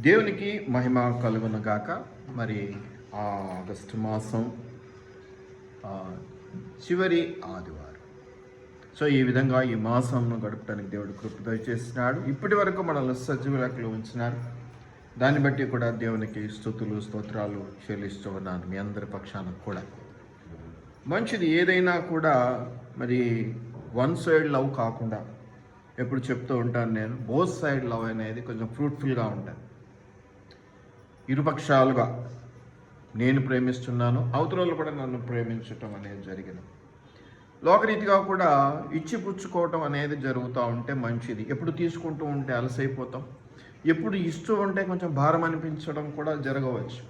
దేవునికి మహిమ కలుగును గాక. మరి ఆగస్టు మాసం చివరి ఆదివారం. సో ఈ విధంగా ఈ మాసంను గడపడానికి దేవుడు కృప దయచేసినాడు. ఇప్పటి వరకు మనల్ని సజీవ లెక్కలో ఉంచినారు. దాన్ని బట్టి కూడా దేవునికి స్తుతులు స్తోత్రాలు చెల్లిస్తూ ఉన్నాను. మీ అందరి పక్షాన కూడా మంచిది. ఏదైనా కూడా మరి వన్ సైడ్ లవ్ కాకుండా ఎప్పుడు చెప్తూ ఉంటాను నేను, బోత్ సైడ్ లవ్ అనేది కొంచెం ఫ్రూట్ఫుల్గా ఉంటుంది. ఇరుపక్షాలుగా నేను ప్రేమిస్తున్నాను, అవతల కూడా నన్ను ప్రేమించటం అనేది జరిగింది. లోకరీతిగా కూడా ఇచ్చిపుచ్చుకోవటం అనేది జరుగుతూ ఉంటే మంచిది. ఎప్పుడు తీసుకుంటూ ఉంటే అలసైపోతాం, ఎప్పుడు ఇస్తూ ఉంటే కొంచెం భారం అనిపించడం కూడా జరగవచ్చు.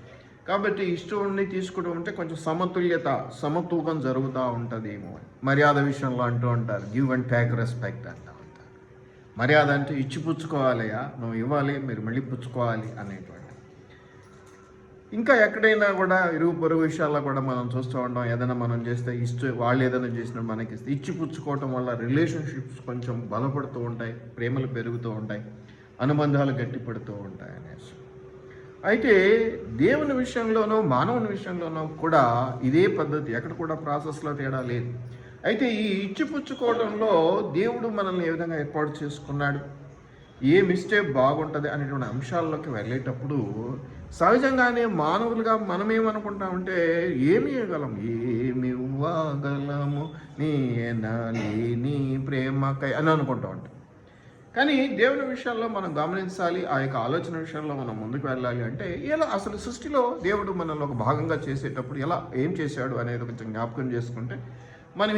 కాబట్టి ఇస్తూ ఉండి తీసుకుంటూ ఉంటే కొంచెం సమతూకం జరుగుతూ ఉంటుందేమో. మర్యాద విషయంలో అంటూ ఉంటారు, గివ్ అండ్ టేక్ రెస్పెక్ట్ అంటూ ఉంటారు. మర్యాద అంటే ఇచ్చిపుచ్చుకోవాలయా, నువ్వు ఇవ్వాలి, మీరు మళ్ళీ పుచ్చుకోవాలి అనేటువంటి. ఇంకా ఎక్కడైనా కూడా ఇరుగు పొరుగు విషయాల్లో కూడా మనం చూస్తూ ఉంటాం. ఏదైనా మనం చేస్తే వాళ్ళు ఏదైనా చేసినప్పుడు మనకి ఇస్తే ఇచ్చిపుచ్చుకోవటం వల్ల రిలేషన్షిప్స్ కొంచెం బలపడుతూ ఉంటాయి, ప్రేమలు పెరుగుతూ ఉంటాయి, అనుబంధాలు గట్టిపడుతూ ఉంటాయి అనేసి. అయితే దేవుని విషయంలోనూ మానవుని విషయంలోనూ కూడా ఇదే పద్ధతి, ఎక్కడ కూడా ప్రాసెస్లో తేడా లేదు. అయితే ఈ ఇచ్చిపుచ్చుకోవడంలో దేవుడు మనల్ని ఏ విధంగా ఏర్పాటు చేసుకున్నాడు, ఏ మిస్టేక్ బాగుంటుంది అనేటువంటి అంశాల్లోకి వెళ్ళేటప్పుడు సహజంగానే మానవులుగా మనమేమనుకుంటామంటే ఏమి ఇవ్వగలం, ఏమి ఇవ్వగలము నీ ప్రేమకై అని అనుకుంటా ఉంటాం. కానీ దేవుని విషయాల్లో మనం గమనించాలి, ఆ యొక్క ఆలోచన విషయంలో మనం ముందుకు వెళ్ళాలి అంటే ఎలా అసలు సృష్టిలో దేవుడు మనల్ని ఒక భాగంగా చేసేటప్పుడు ఏం చేశాడు అనేది కొంచెం జ్ఞాపకం చేసుకుంటే మనం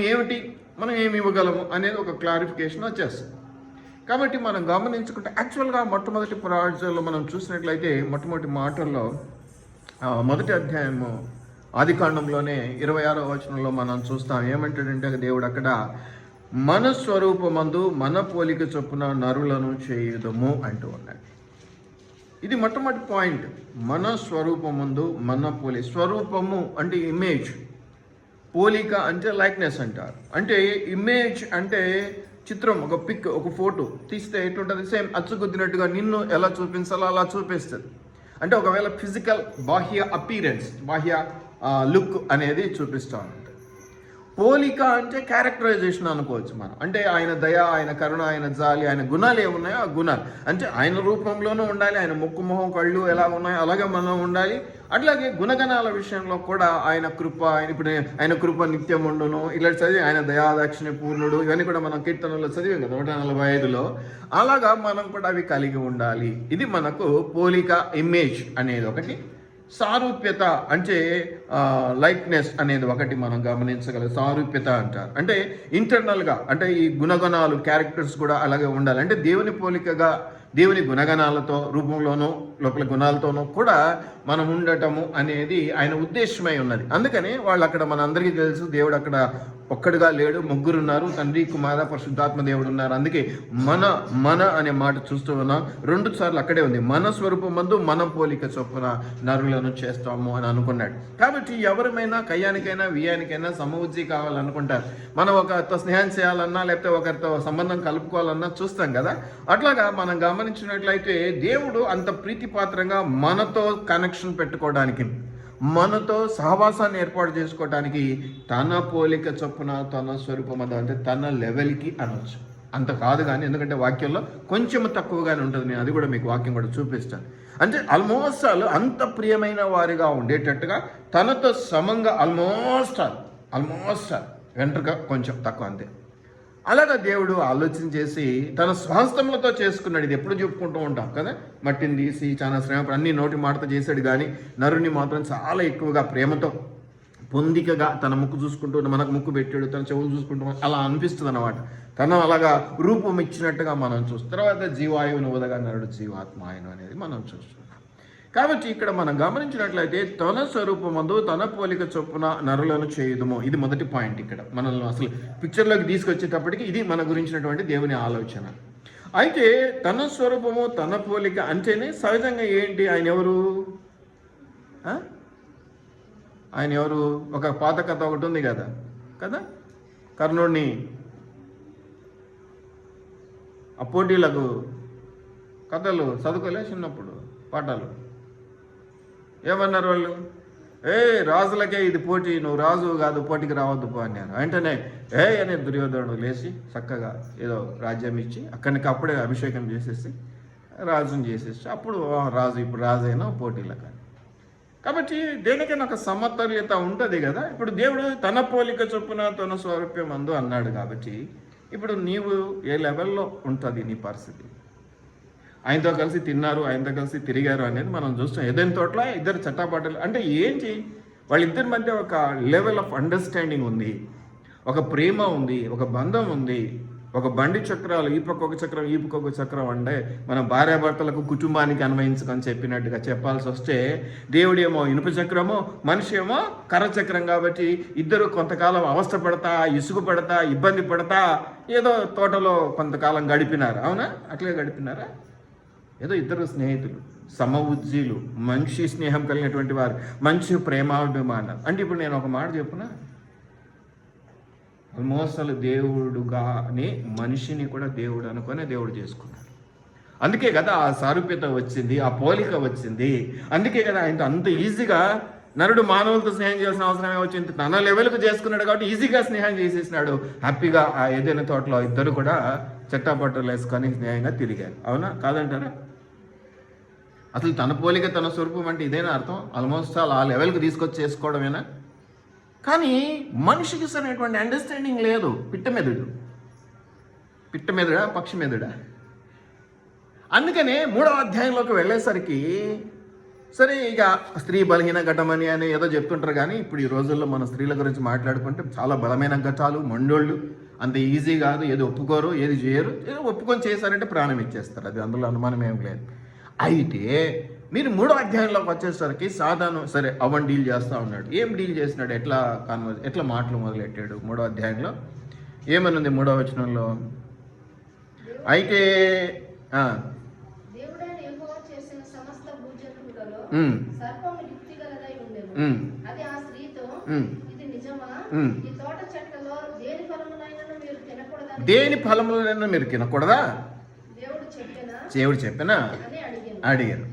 ఏమి ఇవ్వగలము అనేది ఒక క్లారిఫికేషన్ వచ్చేస్తుంది. కాబట్టి మనం గమనించుకుంటే యాక్చువల్గా మొట్టమొదటి ప్రాజెక్టులో మనం చూసినట్లయితే మొట్టమొదటి మాటల్లో మొదటి అధ్యాయము ఆదికాండంలోనే 26వ వచనంలో మనం చూస్తాం. ఏమంటాడంటే దేవుడు అక్కడ మన స్వరూపమందు మన పోలిక చొప్పున నరులను చేయుదము అంటూ ఉన్నాడు. ఇది మొట్టమొదటి పాయింట్. మన స్వరూపమందు మన స్వరూపము అంటే ఇమేజ్, పోలిక అంటే లైక్నెస్ అంటారు. అంటే ఇమేజ్ అంటే చిత్రం, ఒక పిక్, ఒక ఫోటో తీస్తే ఎట్లుంటుంది, సేమ్ అచ్చుగుద్దినట్టుగా నిన్ను ఎలా చూపించాలో అలా చూపిస్తుంది. అంటే ఒకవేళ ఫిజికల్ బాహ్య అపీరెన్స్, బాహ్య లుక్ అనేది చూపిస్తూ ఉంటుంది. పోలిక అంటే క్యారెక్టరైజేషన్ అనుకోవచ్చు మనం. అంటే ఆయన దయ, ఆయన కరుణ, ఆయన జాలి, ఆయన గుణాలు ఏమున్నాయో ఆ గుణాలు అంటే ఆయన రూపంలోనూ ఉండాలి. ఆయన ముక్కు మొహం కళ్ళు ఎలా ఉన్నాయో అలాగే మనం ఉండాలి. అట్లాగే గుణగణాల విషయంలో కూడా ఆయన కృప, ఆయన కృప నిత్యం ఉండును ఇలా చదివి, ఆయన దయాదాక్షిణ్య పూర్ణుడు, ఇవన్నీ కూడా మనం కీర్తనలో చదివాం కదా 145లో. అలాగా మనం కూడా అవి కలిగి ఉండాలి. ఇది మనకు పోలిక, ఇమేజ్ అనేది ఒకటి. సారూప్యత అంటే లైక్నెస్ అనేది ఒకటి మనం గమనించగలం. సారూప్యత అంటారు అంటే ఇంటర్నల్గా, అంటే ఈ గుణగణాలు, క్యారెక్టర్స్ కూడా అలాగే ఉండాలి. అంటే దేవుని పోలికగా, దేవుని గుణగణాలతో రూపంలోనూ లోపల గుణాలతోనూ కూడా మనం ఉండటము అనేది ఆయన ఉద్దేశమై ఉన్నది. అందుకని వాళ్ళు అక్కడ మనందరికీ తెలుసు, దేవుడు అక్కడ ఒక్కడుగా లేడు, ముగ్గురున్నారు, తండ్రి కుమార పరిశుద్ధాత్మ దేవుడు ఉన్నారు. అందుకే మన అనే మాట చూస్తూ ఉన్నాం. 2 సార్లు అక్కడే ఉంది. మన స్వరూపమందు మన పోలిక చొప్పున నరులను చేస్తాము అని అనుకున్నాడు. కాబట్టి ఎవరిమైనా కయ్యానికైనా వియ్యానికైనా సమవుజ్జి కావాలనుకుంటారు. మనం ఒకరితో స్నేహం చేయాలన్నా లేకపోతే ఒకరితో సంబంధం కలుపుకోవాలన్నా చూస్తాం కదా. అట్లాగా మనం గమనించినట్లయితే దేవుడు అంత ప్రీతిపాత్రంగా మనతో కనెక్షన్ పెట్టుకోవడానికి, మనతో సహవాసాన్ని ఏర్పాటు చేసుకోవడానికి తన పోలిక చొప్పున తన స్వరూపం అంటే తన లెవెల్కి అనొచ్చు. అంత కాదు కానీ, ఎందుకంటే వాక్యంలో కొంచెం తక్కువగానే ఉంటుంది. నేను అది కూడా మీకు వాక్యం కూడా చూపిస్తాను. అంటే ఆల్మోస్ట్ అంత ప్రియమైన వారిగా ఉండేటట్టుగా తనతో సమంగా ఆల్మోస్ట్ వెంట్రుక కొంచెం తక్కువ అంతే. అలాగా దేవుడు ఆలోచన చేసి తన స్వహస్తములతో చేసుకున్నాడు. ఇది ఎప్పుడు చెప్పుకుంటూ ఉంటాం కదా, మట్టిని తీసి చాలా శ్రమ అన్ని నోటి మాటతో చేశాడు. కానీ నరుని మాత్రం చాలా ఎక్కువగా ప్రేమతో, పొందికగా తన ముక్కు చూసుకుంటూ మనకు ముక్కు పెట్టాడు, తన చెవులు చూసుకుంటూ అలా అనిపిస్తుంది అన్నమాట. తను అలాగా రూపం ఇచ్చినట్టుగా మనం చూస్తాం. తర్వాత జీవాయువుని ఉదగా నరుడు జీవాత్మాయను అనేది మనం చూస్తున్నాం. కాబట్టి ఇక్కడ మనం గమనించినట్లయితే తన స్వరూపమందు తన పోలిక చొప్పున నరులను చేయుదుము, ఇది మొదటి పాయింట్. ఇక్కడ మనల్ని అసలు పిక్చర్లోకి తీసుకొచ్చేటప్పటికి ఇది మన గురించినటువంటి దేవుని ఆలోచన. అయితే తన స్వరూపము తన పోలిక అంటేనే సహజంగా ఏంటి, ఆయన ఎవరు ఒక పాత కథ ఒకటి ఉంది కదా, కర్ణుడిని ఆ పోటీలకు కథలు చదువుకోలే చిన్నప్పుడు. పాఠాలు. ఏమన్నారు వాళ్ళు? రాజులకే ఇది పోటీ, నువ్వు రాజు కాదు, పోటీకి రావద్దు పో అన్నారు. వెంటనే అని దుర్యోధనుడు లేచి చక్కగా ఏదో రాజ్యం ఇచ్చి అక్కడికి అభిషేకం చేసేసి రాజుని చేసేసి అప్పుడు రాజు ఇప్పుడు రాజు అయినా పోటీలో కానీ. కాబట్టి దేనికైనా ఒక సమతుల్యత ఉంటుంది కదా. ఇప్పుడు దేవుడు తన పోలిక చొప్పున తన స్వరూప్యం అందు అన్నాడు కాబట్టి ఇప్పుడు నీవు ఏ లెవెల్లో ఉంటుంది నీ పరిస్థితి. ఆయనతో కలిసి తిన్నారు, ఆయనతో కలిసి తిరిగారు అనేది మనం చూస్తాం. ఏదైనా తోటలో ఇద్దరు చట్టాపట్టలు అంటే ఏంటి, వాళ్ళిద్దరి మధ్య ఒక లెవెల్ ఆఫ్ అండర్స్టాండింగ్ ఉంది, ఒక ప్రేమ ఉంది, ఒక బంధం ఉంది. ఒక బండి చక్రాలు ఈ పక్క ఒక చక్రం ఈ పక్క ఒక చక్రం అంటే మనం భార్యాభర్తలకు కుటుంబానికి అన్వయించుకొని చెప్పినట్టుగా చెప్పాల్సి వస్తే దేవుడేమో ఇనుప చక్రము, మనిషి ఏమో కర్ర చక్రం. కాబట్టి ఇద్దరు కొంతకాలం అవస్థ పడతా, ఇసుగు పడతా, ఇబ్బంది పడతా ఏదో తోటలో కొంతకాలం గడిపినారు. అవునా? అట్లే గడిపినారా? ఏదో ఇద్దరు స్నేహితులు, సమఉజ్జీలు, మంచి స్నేహం కలిగినటువంటి వారు, మంచి ప్రేమాభిమానం. అంటే ఇప్పుడు నేను ఒక మాట చెప్పునా, ఆల్మోస్ట్ అసలు దేవుడుగానే మనిషిని కూడా దేవుడు అనుకునే దేవుడు చేసుకున్నాడు. అందుకే కదా ఆ సారూప్యత వచ్చింది, ఆ పోలిక వచ్చింది. అందుకే కదా ఆయన అంత ఈజీగా నరుడు మానవులతో స్నేహం చేయాల్సిన అవసరమే వచ్చింది. తన లెవెల్కు చేసుకున్నాడు కాబట్టి ఈజీగా స్నేహం చేసేసినాడు. హ్యాపీగా ఆ ఏదైనా తోటలో ఇద్దరు కూడా చట్టాపట్టలు వేసుకొని స్నేహంగా తిరిగారు. అవునా? కాదంటారా? అసలు తన పోలిక తన స్వరూపం అంటే ఇదేనా అర్థం? ఆల్మోస్ట్ ఆ లెవెల్కి తీసుకొచ్చి చేసుకోవడమేనా? కానీ మనిషికి సరైనటువంటి అండర్స్టాండింగ్ లేదు. పిట్ట మెదడా పక్షి మెదడా? అందుకనే 3వ అధ్యాయంలోకి వెళ్ళేసరికి సరే ఇక స్త్రీ బలహీన ఘటమని అని ఏదో చెప్తుంటారు. కానీ ఇప్పుడు ఈ రోజుల్లో మన స్త్రీల గురించి మాట్లాడుకుంటే చాలా బలమైన ఘటాలు, మండోళ్ళు. అంత ఈజీ కాదు, ఏది ఒప్పుకోరు, ఏది చేయరు. ఏదో ఒప్పుకొని చేశారంటే ప్రాణం ఇచ్చేస్తారు. అది అందులో అనుమానం ఏం లేదు. అయితే మీరు 3వ అధ్యాయంలోకి వచ్చేసరికి సాధారణ సరే అవన్ డీల్ చేస్తూ ఉన్నాడు. ఏం డీల్ చేసినాడు? ఎట్లా మాటలు మొదలెట్టాడు? 3వ అధ్యాయంలో ఏమనుంది? 3వ వచనంలో అయితే దేని ఫలములైనా మీరు తినకూడదా? దేవుడు చెప్పినా అడిగారు.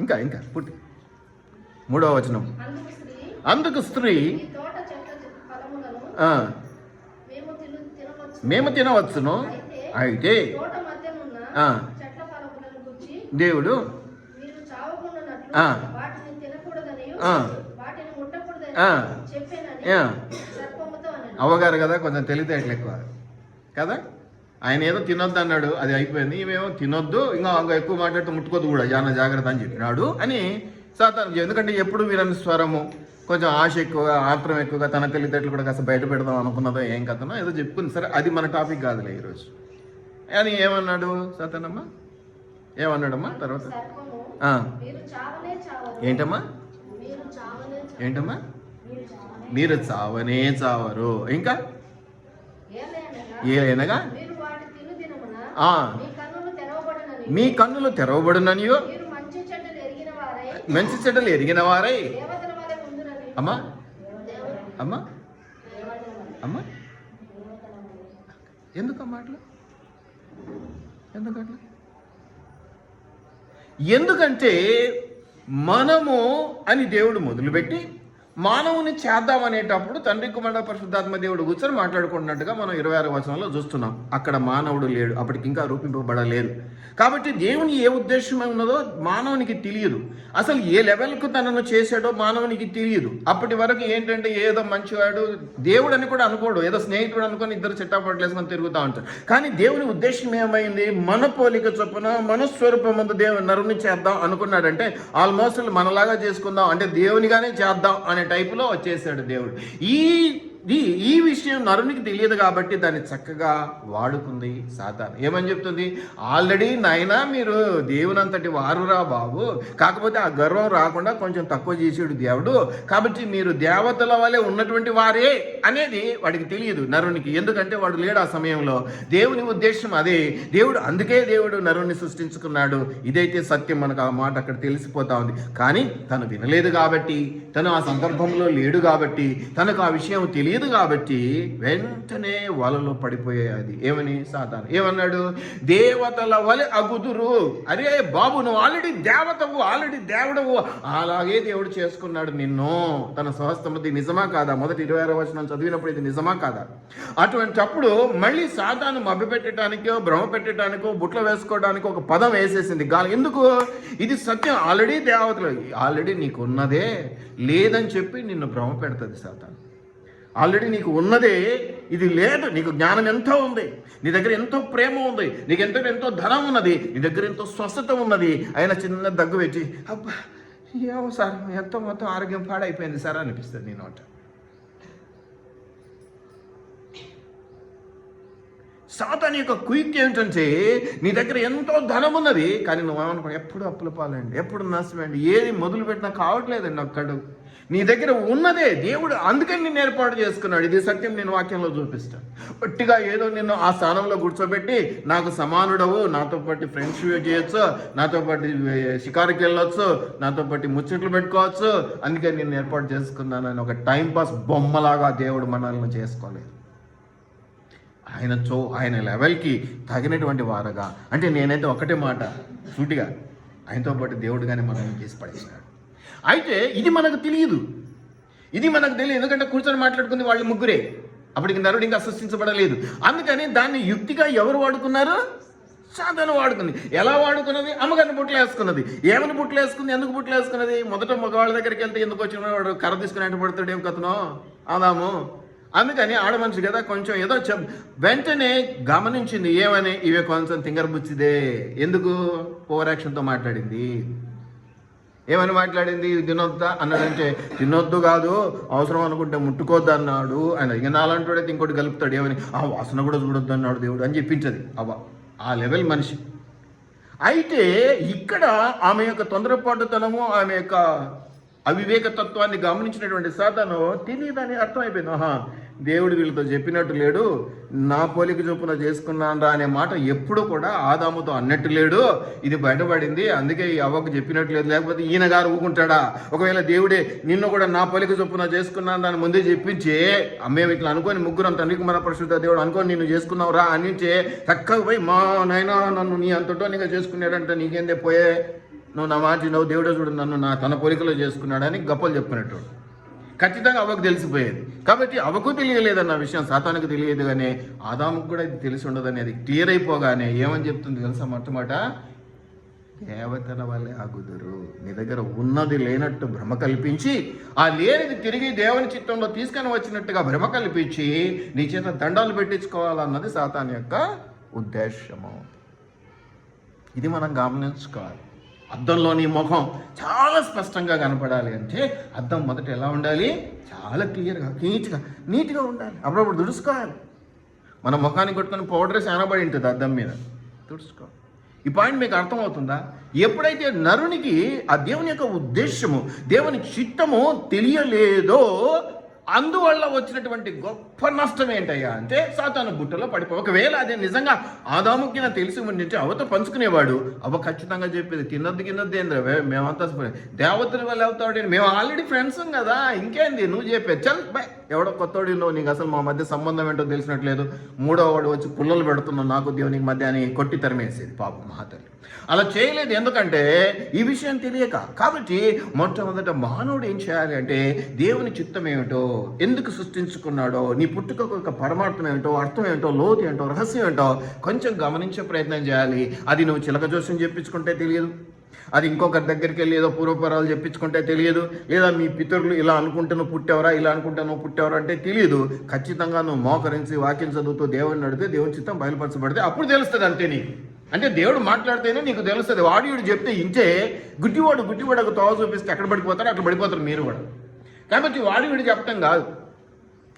ఇంకా పుట్టి 3వ వచనం, అందుకు స్త్రీ మేము తినవచ్చును, అయితే దేవుడు అవ్వగారు కదా కొంచెం తెలివితేటలు ఎక్కువ కదా. ఆయన ఏదో తినొద్దు అన్నాడు, అది అయిపోయింది. ఈమెమో తినొద్దు, ఇంకా ఎక్కువ మాట్లాడితే ముట్టుకోద్దు కూడా, జాగ్రత్త అని చెప్పినాడు అని సాతాను. ఎందుకంటే ఎప్పుడు వీరని స్వరము, కొంచెం ఆశ ఎక్కువగా, ఆత్రం ఎక్కువగా, తన తెలివితేటలు కూడా కాస్త బయట పెడదాం అనుకున్నదో ఏం కథనో ఏదో చెప్పుకుంది. సరే, అది మన టాపిక్ కాదులే ఈరోజు. అని ఏమన్నాడు సాతానమ్మా? ఏమన్నాడమ్మా తర్వాత? ఏంటమ్మా మీరు చావనే చావరు. ఇంకా ఏలైనగా మీ కన్నులు తెరవబడుననియో మంచి చెడ్డలు ఎరిగిన వారై. అమ్మా అమ్మా అమ్మా ఎందుకమ్మా అట్లా? ఎందుకంటే మనము అని దేవుడు మొదలుపెట్టి మానవుని చేద్దామనేటప్పుడు తండ్రి కుమారుడు పరిశుద్ధాత్మ దేవుడు కూర్చొని మాట్లాడుకున్నట్టుగా మనం 26వ వచనంలో చూస్తున్నాం. అక్కడ మానవుడు లేడు, అప్పటికి ఇంకా రూపింపబడలేదు. కాబట్టి దేవుని ఏ ఉద్దేశం ఉన్నదో మానవునికి తెలియదు. అసలు ఏ లెవెల్కు తనను చేశాడో మానవునికి తెలియదు. అప్పటి వరకు ఏంటంటే ఏదో మంచివాడు దేవుడు అని కూడా అనుకోడు, ఏదో స్నేహితుడు అనుకొని ఇద్దరు చిట్టాపట్లేసుకొని తిరుగుతూ ఉంటారు. కానీ దేవుని ఉద్దేశం ఏమైంది? మన పోలిక చొప్పున మనస్వరూపం ముందు నరుని చేద్దాం అనుకున్నాడంటే ఆల్మోస్ట్ మనలాగా చేసుకుందాం అంటే దేవునిగానే చేద్దాం అనే టైపులో వచ్చేసాడు దేవుడు. ఈ విషయం నరునికి తెలియదు కాబట్టి దాన్ని చక్కగా వాడుకుంది సాతాను. ఏమని చెప్తుంది? ఆల్రెడీ నాయనా మీరు దేవునంతటి వారురా బాబు, కాకపోతే ఆ గర్వం రాకుండా కొంచెం తక్కువ చేసాడు దేవుడు, కాబట్టి మీరు దేవతల వలె ఉన్నటువంటి వారే అనేది వాడికి తెలియదు నరునికి. ఎందుకంటే వాడు లేడు ఆ సమయంలో. దేవుని ఉద్దేశం అదే. అందుకే దేవుడు నరుని సృష్టించుకున్నాడు. ఇదైతే సత్యం. మనకు ఆ మాట అక్కడ తెలిసిపోతా ఉంది. కానీ తను వినలేదు కాబట్టి, తను ఆ సందర్భంలో లేడు కాబట్టి, తనకు ఆ విషయం తెలియదు తెలియదు కాబట్టి వెంటనే వలలో పడిపోయేది. ఏమని? సాతాను ఏమన్నాడు? దేవతల వలె అగుదురు. అరే బాబు, నువ్వు ఆల్రెడీ దేవతవు, ఆల్రెడీ దేవుడవు, అలాగే దేవుడు చేసుకున్నాడు నిన్ను తన స్వహస్తంలో. ఇది నిజమా కాదా? మొదటి 26వ వచనం చదివినప్పుడు ఇది నిజమా కాదా? అటువంటప్పుడు మళ్ళీ సాతాను మభ్యపెట్టడానికో భ్రమ పెట్టడానికో బుట్లో వేసుకోవడానికి ఒక పదం వేసేసింది గాలి. ఎందుకు? ఇది సత్యం, ఆల్రెడీ దేవతలు, ఆల్రెడీ నీకు ఉన్నదే లేదని చెప్పి నిన్ను భ్రమ పెడుతుంది సాతాను. ఆల్రెడీ నీకు ఉన్నదే ఇది లేదు, నీకు జ్ఞానం ఎంతో ఉంది, నీ దగ్గర ఎంతో ప్రేమ ఉంది, నీకు ఎంతో ధనం ఉన్నది, నీ దగ్గర ఎంతో స్వస్థత ఉన్నది. ఆయన చిన్న దగ్గు పెట్టి అబ్బా ఏమో సార్ మొత్తం ఆరోగ్యం పాడైపోయింది సార్ అనిపిస్తుంది నీ నోట. సాతాను యొక్క క్విక్ ఏంటంటే నీ దగ్గర ఎంతో ధనం ఉన్నది, కానీ నువ్వేమనుకో ఎప్పుడు అప్పుల పాలండి, ఎప్పుడు నష్టమండి, ఏది మొదలు పెట్టినా కావట్లేదండి ఒక్కడు. నీ దగ్గర ఉన్నదే దేవుడు అందుకని నిన్ను ఏర్పాటు చేసుకున్నాడు. ఇది సత్యం, నేను వాక్యంలో చూపిస్తాను. ఒట్టిగా ఏదో నిన్ను ఆ స్థానంలో కూర్చోబెట్టి నాకు సమానుడవు, నాతో పాటు ఫ్రెండ్షిప్ చేయొచ్చు, నాతో పాటు షికారుకి వెళ్ళొచ్చు, నాతో పాటు ముచ్చట్లు పెట్టుకోవచ్చు, అందుకని నిన్ను ఏర్పాటు చేసుకున్నానని ఒక టైంపాస్ బొమ్మలాగా దేవుడు మనల్ని చేసుకోలేదు. ఆయన లెవెల్కి తగినటువంటి వారగా, అంటే నేనైతే ఒకటే మాట సూటిగా, ఆయనతో పాటు దేవుడుగానే మనల్ని చేసి పడేసినాడు. అయితే ఇది మనకు తెలియదు, ఎందుకంటే కూర్చొని మాట్లాడుకుంది వాళ్ళు ముగ్గురే, అప్పటికి నరుడు ఇంకా సృష్టించబడలేదు. అందుకని దాన్ని యుక్తిగా ఎవరు వాడుకున్నారు? సాతాను వాడుకుంది. ఎలా వాడుకున్నది? అమ్మగారిని బుట్టలు వేసుకున్నది. ఏమని బుట్టలు వేసుకుంది? ఎందుకు బుట్టలు వేసుకున్నది? మొదట మగవాళ్ళ దగ్గరికి వెళ్తే ఎందుకు వచ్చిన వాడు కర్ర తీసుకుని పడతాడు, ఏం కథనో ఆదాము. అందుకని ఆడ మనిషి కదా, కొంచెం ఏదో వెంటనే గమనించింది. ఏమని? ఇవే కొంచెం తింగరబుచ్చిదే. ఎందుకు? ఓవర్ యాక్షన్తో మాట్లాడింది. ఏమని మాట్లాడింది? తినొద్దా అన్నాడంటే, తినొద్దు కాదు, అవసరం అనుకుంటే ముట్టుకోద్దు అన్నాడు ఆయన. ఇక నాలంటోడైతే ఇంకోటి కలుపుతాడు. ఏమని? ఆ వాసన కూడా చూడొద్దు అన్నాడు దేవుడు అని చెప్పించదు. ఆ లెవెల్ మనిషి. అయితే ఇక్కడ ఆమె యొక్క తొందరపాటుతనము, ఆమె యొక్క అవివేకతత్వాన్ని గమనించినటువంటి సాతాను తెలియదని అర్థమైపోయింది. దేవుడు వీళ్ళతో చెప్పినట్టు లేడు, నా పోలిక చొప్పున చేసుకున్నాను అనే మాట ఎప్పుడు కూడా ఆదాముతో అన్నట్టు లేడు. ఇది బయటపడింది, అందుకే ఈ అవ్వకు చెప్పినట్టు లేదు. లేకపోతే ఈయన గారు ఊకుంటాడా? ఒకవేళ దేవుడే నిన్ను కూడా నా పోలిక చొప్పున చేసుకున్నాను దాన్ని ముందే చెప్పించి, మేము ఇట్లా అనుకోని ముగ్గురం తండ్రి కుమార పరిశుద్ధ దేవుడు అనుకోని నిన్ను చేసుకున్నావు రా అనించే చక్కగా పోయి, మా నాయన నన్ను నీ అంతటో నీగా చేసుకున్నాడంటే నీకేందే పోయే, నువ్వు నా మాట నువ్వు దేవుడే చూడు నన్ను తన పోలికలో చేసుకున్నాడని గొప్పలు చెప్పుకునేటోడు. ఖచ్చితంగా అవ్వకు తెలిసిపోయేది. కాబట్టి అవ్వకు తెలియలేదన్న విషయం సాతానుకు తెలియదు, కానీ ఆదాముకు కూడా ఇది తెలిసి ఉండదని అది క్లియర్ అయిపోగానే ఏమని చెప్తుంది తెలుసా? మొట్టమొదట దేవతల వల్లే అగుదురు. నీ దగ్గర ఉన్నది లేనట్టు భ్రమ కల్పించి, ఆ లేనిది తిరిగి దేవుని చిత్తంలో తీసుకొని వచ్చినట్టుగా భ్రమ కల్పించి నీ చేత దండాలు పెట్టించుకోవాలన్నది సాతాను యొక్క ఉద్దేశము. ఇది మనం గమనించుకోవాలి. అద్దంలోని ముఖం చాలా స్పష్టంగా కనపడాలి అంటే అద్దం మొదట ఎలా ఉండాలి? చాలా క్లియర్గా నీట్గా ఉండాలి. అప్పుడప్పుడు తుడుచుకోవాలి. మన ముఖానికి కొట్టుకొని పౌడర్ శానబడి ఉంటుంది అద్దం మీద, తుడుచుకోవాలి. ఈ పాయింట్ మీకు అర్థమవుతుందా? ఎప్పుడైతే నరునికి ఆ దేవుని యొక్క ఉద్దేశము, దేవుని చిత్తము తెలియలేదో అందువల్ల వచ్చినటువంటి గొప్ప నష్టం ఏంటయ్యా అంటే సాతాను బుట్టలో పడిపో. ఒకవేళ అదే నిజంగా ఆదాముకి నా తెలిసి ఉండింటే అవతో పంచుకునేవాడు, అవ ఖచ్చితంగా చెప్పేది తిన్నద్దు కిందద్దు ఏంద్ర మేమంతా దేవతల వల్ల అవుతాడు, మేము ఆల్రెడీ ఫ్రెండ్స్ కదా, ఇంకేంది నువ్వు చెప్పేది చల్ బాయ్, ఎవడో కొత్తోడు నీకు అసలు మా మధ్య సంబంధం ఏంటో తెలిసినట్లేదు, మూడో వాడు వచ్చి పుల్లలు పెడుతున్నావు నాకు దేవునికి మధ్య అని కొట్టి తరిమేసేది పాపం మహాతల్లి. అలా చేయలేదు, ఎందుకంటే ఈ విషయం తెలియక. కాబట్టి మొట్టమొదట మానవుడు ఏం చేయాలి అంటే దేవుని చిత్తం ఏమిటో, ఎందుకు సృష్టించుకున్నాడో, నీ పుట్టుకకు ఒక పరమార్థం ఏమిటో, అర్థం ఏమిటో, లోతు ఏంటో, రహస్యం ఏంటో కొంచెం గమనించే ప్రయత్నం చేయాలి. అది నువ్వు చిలక జోస్యం చెప్పించుకుంటే తెలియదు, అది ఇంకొకరి దగ్గరికి వెళ్ళి ఏదో పూర్వపరాలు చెప్పించుకుంటే తెలియదు, లేదా మీ పితరులు ఇలా అనుకుంటే నువ్వు పుట్టావరా, ఇలా అనుకుంటే నువ్వు పుట్టావరా అంటే తెలియదు. ఖచ్చితంగా నువ్వు మోకరించి వాక్యం చదువుతూ దేవుడిని నడితే దేవుని చిత్తం బయలుపరచబడితే అప్పుడు తెలుస్తుంది. అంతే నీకు అంటే దేవుడు మాట్లాడితేనే నీకు తెలుస్తుంది. వాడు చెప్తే ఇంటే గుడ్డివాడు తోవ చూపిస్తే ఎక్కడ పడిపోతారో అక్కడ పడిపోతారు మీరు కూడా. కాబట్టి వాడు చెప్పటం కాదు,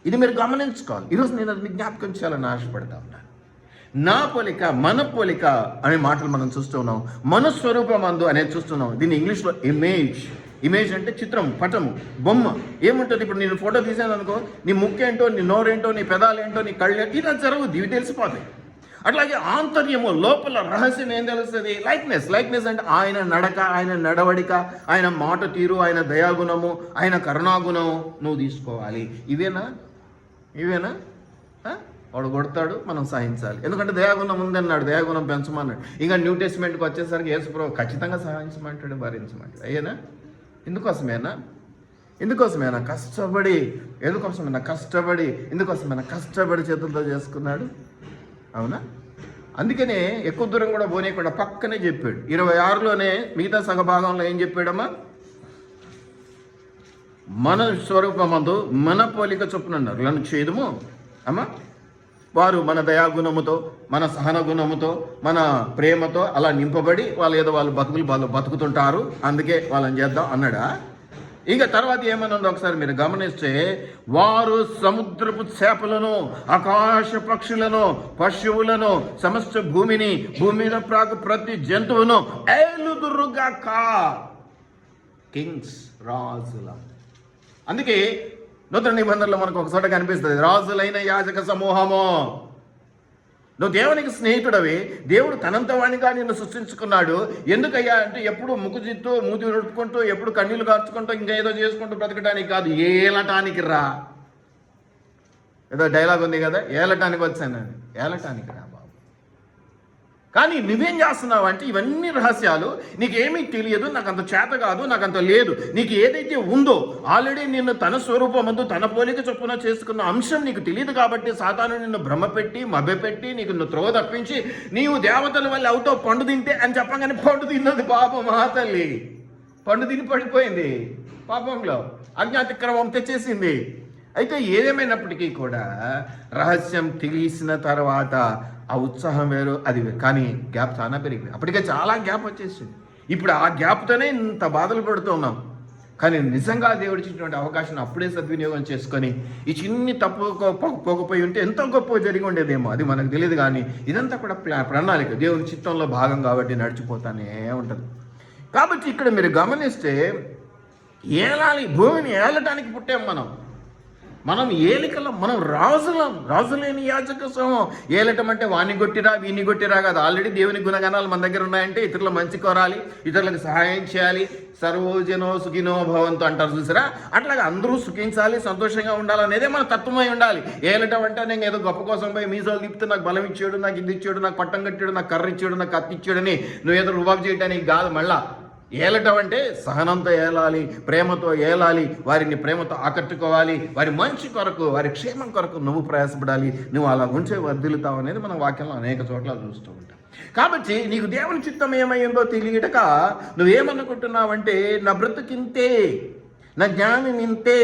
ఇది మీరు గమనించుకోవాలి. ఈరోజు నేను అది జ్ఞాపకం చేయాలని ఆశపడతా ఉన్నాను. నా పోలిక మన పోలిక అనే మాటలు మనం చూస్తూ ఉన్నాం. మన స్వరూపమందు అనేది చూస్తున్నాం. దీన్ని ఇంగ్లీష్లో ఇమేజ్ అంటే చిత్రం, పటము, బొమ్మ. ఏముంటుంది? ఇప్పుడు నేను ఫోటో తీసాను అనుకో, నీ ముక్కేంటో, నీ నోరేంటో, నీ పెదాలేంటో, నీ కళ్ళు ఏంటో ఇది జరుగుద్ది, ఇవి తెలిసిపోతాయి. అట్లాగే ఆంతర్యము లోపల రహస్యం ఏం తెలుస్తుంది? లైక్నెస్ అంటే ఆయన నడక, ఆయన నడవడిక, ఆయన మాట తీరు, ఆయన దయాగుణము, ఆయన కరుణాగుణము నువ్వు తీసుకోవాలి. ఇవేనా? ఇవేనా? వాడు కొడతాడు, మనం సహించాలి. ఎందుకంటే దయాగుణం ఉందన్నాడు, దయాగుణం పెంచమన్నాడు. ఇంకా న్యూ టెస్ట్మెంట్కి వచ్చేసరికి యేసుప్రభువు ఖచ్చితంగా సహాయించమంటాడు, భరించమంటాడు. అయ్యేనా? ఎందుకోసమేనా కష్టపడి, ఎందుకోసమైనా కష్టపడి చేతులతో చేసుకున్నాడు. అవునా? అందుకనే ఎక్కువ దూరం కూడా పోనీయకుండా పక్కనే చెప్పాడు. 26లోనే మిగతా సగభాగంలో ఏం చెప్పాడమ్మా? మన స్వరూపమందు మన పోలిక చొప్పున నరులను చేయడము అమ్మా. వారు మన దయాగుణముతో, మన సహన గుణముతో, మన ప్రేమతో అలా నింపబడి వాళ్ళు బతుకుతుంటారు, అందుకే వాళ్ళని చేద్దాం అన్నాడా? ఇక తర్వాత ఏమనుందో ఒకసారి మీరు గమనిస్తే, వారు సముద్రపు చేపలను, ఆకాశ పక్షులను, పశువులను, సమస్త భూమిని, భూమి మీద ప్రాకు ప్రతి జంతువును ఏలుదురుగాక. కింగ్స్, రాజుల. అందుకే నూతన నిబంధనలో మనకు ఒక చోట కనిపిస్తుంది, రాజులైన యాజక సమూహము. నువ్వు దేవునికి స్నేహితుడవి, దేవుడు తనంత వాణిగా నిన్ను సృష్టించుకున్నాడు. ఎందుకయ్యా అంటే ఎప్పుడు ముక్కుజిత్తు మూతి నడుపుకుంటూ, ఎప్పుడు కన్నీళ్లు కార్చుకుంటూ, ఇంకా ఏదో చేసుకుంటూ బ్రతకడానికి కాదు, ఏలటానికి రా. ఏదో డైలాగ్ ఉంది కదా, ఏలటానికి వచ్చానని. ఏలటానికి రా బాబు. కానీ నువ్వేం చేస్తున్నావు అంటే ఇవన్నీ రహస్యాలు, నీకేమీ తెలియదు, నాకు అంత చేత కాదు, నాకు అంత లేదు. నీకు ఏదైతే ఉందో ఆల్రెడీ నిన్ను తన స్వరూపమందు తన పోలిక చొప్పున చేసుకున్న అంశం నీకు తెలియదు కాబట్టి సాతాను నిన్ను భ్రమపెట్టి మభ్యపెట్టి నీకు త్రోవ తప్పించి నీవు దేవతల వల్ల అవుతావు పండు తింటే అని చెప్పగానే పండు తిన్నది పాపం. మా తల్లి పండు తిని పడిపోయింది, పాపంలో అజ్ఞాతిక్రమం తెచ్చేసింది. అయితే ఏదేమైనప్పటికీ కూడా రహస్యం తెలిసిన తర్వాత ఆ ఉత్సాహం వేరు, అది వేరు. కానీ గ్యాప్ చాలా పెరిగిపోయింది. అప్పటికే చాలా గ్యాప్ వచ్చేసింది. ఇప్పుడు ఆ గ్యాప్తోనే ఇంత బాధలు పడుతూ ఉన్నాం. కానీ నిజంగా దేవుడు ఇచ్చినటువంటి అవకాశాన్ని అప్పుడే సద్వినియోగం చేసుకొని ఈ చిన్ని తప్పు పోకపోయి ఉంటే ఎంతో గొప్ప జరిగి ఉండేదేమో, అది మనకు తెలియదు. కానీ ఇదంతా కూడా ప్రణాళిక, దేవుని చిత్తంలో భాగం కాబట్టి నడిచిపోతానే ఉంటుంది. కాబట్టి ఇక్కడ మీరు గమనిస్తే ఏలాలి, భూమిని ఏలటానికి పుట్టాం మనం ఏలికలం, మనం రాజులేని యాజక సమూహం. ఏలటం అంటే వాణ్ణి కొట్టిరా వీణ్ణి కొట్టిరా కాదు. ఆల్రెడీ దేవుని గుణగణాలు మన దగ్గర ఉన్నాయంటే ఇతరులు మంచి కోరాలి, ఇతరులకు సహాయం చేయాలి, సర్వజనో సుఖినో భవంతు అంటారు చూసారా, అట్లాగా అందరూ సుఖించాలి, సంతోషంగా ఉండాలనేదే మన తత్వమై ఉండాలి. ఏలటం అంటే నేను ఏదో గొప్ప కోసం పోయి మీసాలు తిప్పితే నాకు బలం ఇచ్చాడు, నాకు ఇది ఇచ్చాడు, నాకు పట్టం కట్టాడు, నాకు కర్ర ఇచ్చాడు, నాకు కత్తి ఇచ్చాడని నువ్వేదో రుబాబు చేయడానికి కాదు. మళ్ళా ఏలటం అంటే సహనంతో ఏలాలి, ప్రేమతో ఏలాలి, వారిని ప్రేమతో ఆకట్టుకోవాలి, వారి మంచి కొరకు, వారి క్షేమం కొరకు నువ్వు ప్రయాసపడాలి. నువ్వు అలా ఉంచే వర్ధిల్లుతావు అనేది మనం వాక్యంలో అనేక చోట్ల చూస్తూ ఉంటాం. కాబట్టి నీకు దేవుని చిత్తం ఏమైందో తెలియటక నువ్వేమనుకుంటున్నావంటే నా బ్రతుకింతే, నా జ్ఞానం ఇంతే,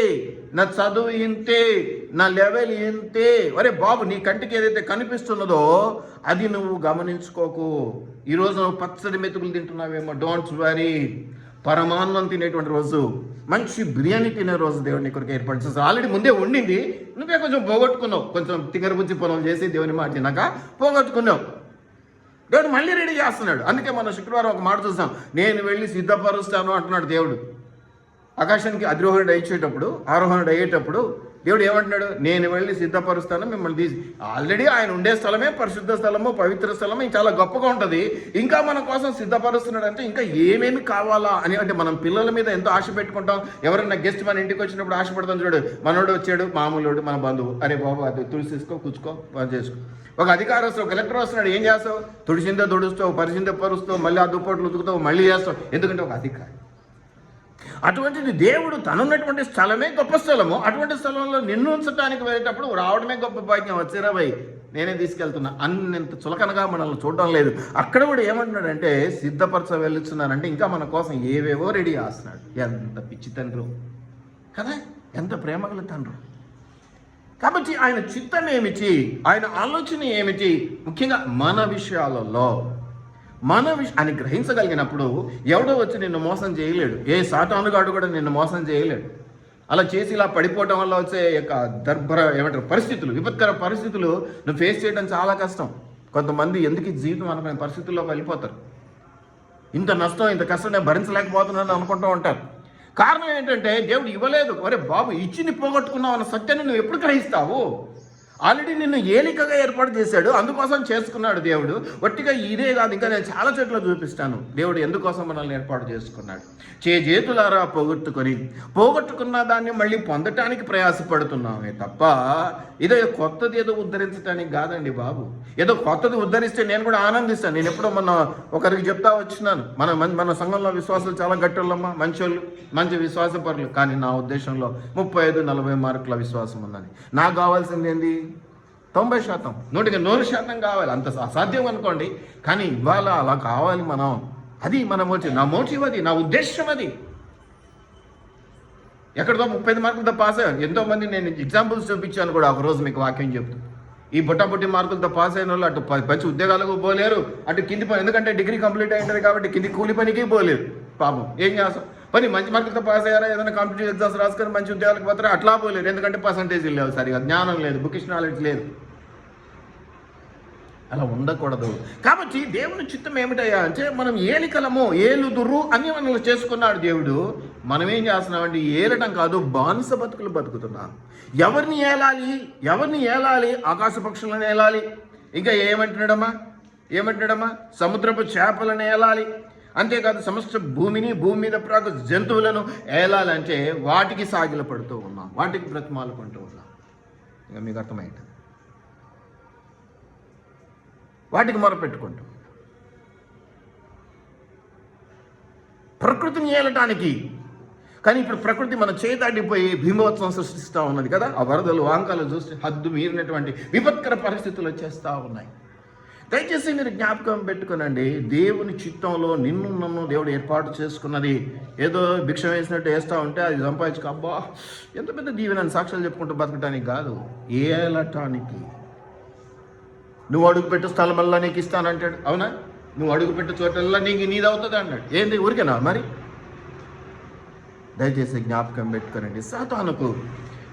నా చదువు ఇంతే, నా లెవెల్ ఇంతే. అరే బాబు, నీ కంటికి ఏదైతే కనిపిస్తున్నదో అది నువ్వు గమనించుకోకు. ఈరోజు నువ్వు పచ్చడి మెతుకులు తింటున్నావేమో, డోంట్స్ వరీ. పరమాన్నం తినేటువంటి రోజు, మంచి బిర్యానీ తినే రోజు దేవుడిని కొరకు ఏర్పాటు చేస్తావు. ఆల్రెడీ ముందే ఉండింది, నువ్వే కొంచెం పోగొట్టుకున్నావు. కొంచెం తిగరబుజ్జి పనులు చేసి దేవుని మాట తిన్నాక పోగొట్టుకున్నావు. దేవుడు మళ్ళీ రెడీ చేస్తున్నాడు. అందుకే మనం శుక్రవారం ఒక మాట చూసాం, నేను వెళ్ళి సిద్ధపరుస్తాను అంటున్నాడు దేవుడు. ఆకాశానికి అధిరోహణుడు ఆరోహణుడు అయ్యేటప్పుడు దేవుడు ఏమంటున్నాడు? నేను వెళ్ళి సిద్ధపరుస్తాను మిమ్మల్ని తీసి. ఆల్రెడీ ఆయన ఉండే స్థలమే పరిశుద్ధ స్థలము, పవిత్ర స్థలము, చాలా గొప్పగా ఉంటుంది. ఇంకా మన కోసం సిద్ధపరుస్తున్నాడు అంటే ఇంకా ఏమేమి కావాలా అని. అంటే మనం పిల్లల మీద ఎంతో ఆశ పెట్టుకుంటాం. ఎవరైనా గెస్ట్ మన ఇంటికి వచ్చినప్పుడు ఆశపడతాం. చూడు, మనోడు వచ్చాడు, మామూలుడు, మన బంధువు, అరే బాబు అది తుడిసేసుకో, కూర్చుకో, పని చేసుకో. ఒక అధికారస్తుడు, కలెక్టర్ వస్తున్నాడు, ఏం చేస్తావు? తుడిసిందే తుడుస్తావు, పరిచిందే పరుస్తావు, మళ్ళీ ఆ దుప్పట్లు ఉతుకుతావు, మళ్ళీ చేస్తావు. ఎందుకంటే ఒక అధికారి. అటువంటిది దేవుడు తనున్నటువంటి స్థలమే గొప్ప స్థలము. అటువంటి స్థలంలో నిన్ను ఉంచడానికి వెళ్ళేటప్పుడు రావడమే గొప్ప భాగ్యం. వచ్చేరాబాయ్ నేనే తీసుకెళ్తున్నా అన్నంత చులకనగా మనల్ని చూడడం లేదు. అక్కడ కూడా ఏమంటున్నాడంటే సిద్ధపరచ వెళ్ళుతున్నానంటే ఇంకా మన కోసం ఏవేవో రెడీ చేస్తున్నాడు. ఎంత పిచ్చి తండ్రు కదా, ఎంత ప్రేమగల తండ్రు. కాబట్టి ఆయన చిత్తం ఏమిటి, ఆయన ఆలోచన ఏమిటి, ముఖ్యంగా మన విషయాలలో అని గ్రహించగలిగినప్పుడు ఎవడో వచ్చి నిన్ను మోసం చేయలేడు. ఏ సాతానుగాడు కూడా నిన్ను మోసం చేయలేడు. అలా చేసి ఇలా పడిపోవటం వల్ల వచ్చే యొక్క పరిస్థితులు, విపత్కర పరిస్థితులు నువ్వు ఫేస్ చేయడం చాలా కష్టం. కొంతమంది ఎందుకు జీవితం అనుకునే పరిస్థితుల్లోకి వెళ్ళిపోతారు. ఇంత నష్టం, ఇంత కష్టం నేను భరించలేకపోతున్నాను అనుకుంటూ ఉంటారు. కారణం ఏంటంటే దేవుడు ఇవ్వలేదు. ఒరే బాబు, ఇచ్చిని పోగొట్టుకున్నావు అన్న సత్యాన్ని నువ్వు ఎప్పుడు గ్రహిస్తావు? ఆల్రెడీ నిన్ను ఏలికగా ఏర్పాటు చేశాడు, అందుకోసం చేసుకున్నాడు దేవుడు. ఒట్టిగా ఇదే కాదు, ఇంకా నేను చాలా చోట్ల చూపిస్తాను దేవుడు ఎందుకోసం మనల్ని ఏర్పాటు చేసుకున్నాడు. చేతులారా పోగొట్టుకున్న దాన్ని మళ్ళీ పొందటానికి ప్రయాసపడుతున్నామే తప్ప ఏదో కొత్తది ఏదో ఉద్ధరించడానికి కాదండి బాబు. ఏదో కొత్తది ఉద్ధరిస్తే నేను కూడా ఆనందిస్తాను. నేను ఎప్పుడో మొన్న ఒకరికి చెప్తా వచ్చినాను, మన సంఘంలో విశ్వాసాలు చాలా గట్టోళ్ళమ్మా, మంచోళ్ళు, మంచి విశ్వాసపరులు. కానీ నా ఉద్దేశంలో 35-40 మార్కుల విశ్వాసం ఉన్నది. నాకు కావాల్సింది ఏంది? 90%, 100% కావాలి. అంత అసాధ్యం అనుకోండి, కానీ ఇవాళ అలా కావాలి మనం. అది మన మోటివ్, నా మోటివ్ అది, నా ఉద్దేశం అది. ఎక్కడితో 35 మార్కులతో పాస్ అయ్యాను. ఎంతోమంది నేను ఎగ్జాంపుల్స్ చూపించాను కూడా ఒకరోజు మీకు వాక్యం చెప్తూ. ఈ బుట్ట మార్కులతో పాస్ అయిన వాళ్ళు అటు మంచి ఉద్యోగాలకు పోలేరు, అటు కింది పని, ఎందుకంటే డిగ్రీ కంప్లీట్ అయింటుంది కాబట్టి కింది కూలి పనికి పోలేరు. పాపం ఏం చేస్తాం, పని మంచి మార్కులతో పాస్ అయ్యారా, ఏదైనా కాంపిటేటివ్ ఎగ్జామ్స్ రాసుకొని మంచి ఉద్యోగాలకు పోతారా, అట్లా పోలేరు. ఎందుకంటే పర్సంటేజీలు లేవు, సరిగా జ్ఞానం లేదు, బుకిష్ నాలెడ్జ్ లేదు. అలా ఉండకూడదు. కాబట్టి దేవుని చిత్తం ఏమిటయ్యా అంటే మనం ఏలికలము, ఏలుదురు అని మనల్ని చేసుకున్నాడు దేవుడు. మనం ఏం చేస్తున్నామంటే ఏలటం కాదు, బానిస బతుకులు బతుకుతున్నాం. ఎవరిని ఏలాలి? ఆకాశ పక్షులను ఏలాలి. ఇంకా ఏమంటున్నాడమ్మా? సముద్రపు చేపలను ఏలాలి. అంతేకాదు సమస్త భూమిని, భూమి మీద ప్రాకు జంతువులను ఏలాలంటే వాటికి సాగిల పడుతూ ఉన్నాం, వాటికి బ్రతిమాలుకుంటూ ఉన్నాం. ఇంకా మీకు అర్థమైంది, వాటికి మొరపెట్టుకుంటాం. ప్రకృతిని ఏలటానికి. కానీ ఇప్పుడు ప్రకృతి మన చేదాడిపోయి భీమోత్సవం సృష్టిస్తూ ఉన్నది కదా. ఆ వరదలు, వాంకాలు చూస్తే హద్దు మీరినటువంటి విపత్కర పరిస్థితులు వచ్చేస్తూ ఉన్నాయి. దయచేసి మీరు జ్ఞాపకం పెట్టుకునండి, దేవుని చిత్తంలో నన్ను దేవుడు ఏర్పాటు చేసుకున్నది ఏదో భిక్ష వేసినట్టు వేస్తూ ఉంటే అది సంపాదించుకో, అబ్బా ఎంత పెద్ద దీవెనని సాక్ష్యాలు చెప్పుకుంటూ బతకటానికి కాదు, ఏలటానికి. నువ్వు అడుగుపెట్టు స్థలమల్లా నీకు ఇస్తానంటాడు. అవునా? నువ్వు అడుగుపెట్టు చోటల్లా నీది అవుతుంది అన్నాడు. ఏంది ఊరికేనా మరి? దయచేసి జ్ఞాపకం పెట్టుకోనండి,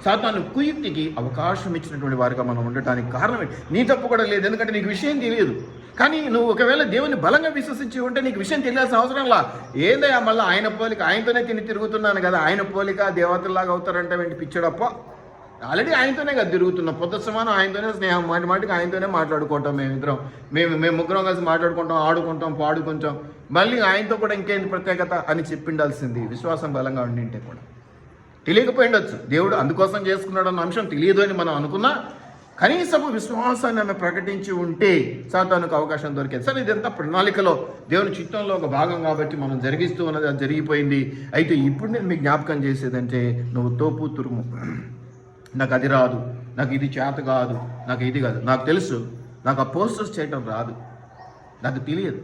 సాతాను కుయుక్తికి అవకాశం ఇచ్చినటువంటి వారిగా మనం ఉండటానికి కారణమే. నీ తప్పు కూడా లేదు, ఎందుకంటే నీకు విషయం తెలియదు. కానీ నువ్వు ఒకవేళ దేవుని బలంగా విశ్వసించి ఉంటే నీకు విషయం తెలియాల్సిన అవసరంలా. ఏందయ్యా మళ్ళీ ఆయన పోలిక, ఆయనతోనే తిరుగుతున్నాను కదా, ఆయన పోలిక దేవతల్లాగా అవుతారంటే ఏంటి పిచ్చడప్ప? ఆల్రెడీ ఆయనతోనే కదా తిరుగుతున్నాం, పొద్దు సమానం ఆయనతోనే స్నేహం, మాటికి ఆయనతోనే మాట్లాడుకుంటాం. మేము ముగ్గురం కలిసి మాట్లాడుకుంటాం, ఆడుకుంటాం, పాడుకుంటాం. మళ్ళీ ఆయనతో కూడా ఇంకేంటి ప్రత్యేకత అని చెప్పిండాల్సింది, విశ్వాసం బలంగా ఉండింటే కూడా. తెలియకపోయిండొచ్చు, దేవుడు అందుకోసం చేసుకున్నాడు అన్న అంశం తెలియదు అని మనం అనుకున్నా, కనీసము విశ్వాసాన్ని ఆమె ప్రకటించి ఉంటే సాతానుకు అవకాశం దొరికేది. సరే, ఇదంతా ప్రణాళికలో దేవుని చిత్తంలో ఒక భాగం కాబట్టి మనం జరిగిస్తూ ఉన్నది, అది జరిగిపోయింది. అయితే ఇప్పుడు నేను మీకు జ్ఞాపకం చేసేదంటే, నువ్వు తోపు తురుము, నాకు అది రాదు, నాకు ఇది చేత కాదు, నాకు ఇది కాదు, నాకు తెలుసు, నాకు ఆ పోస్టర్స్ చేయటం రాదు, నాకు తెలియదు.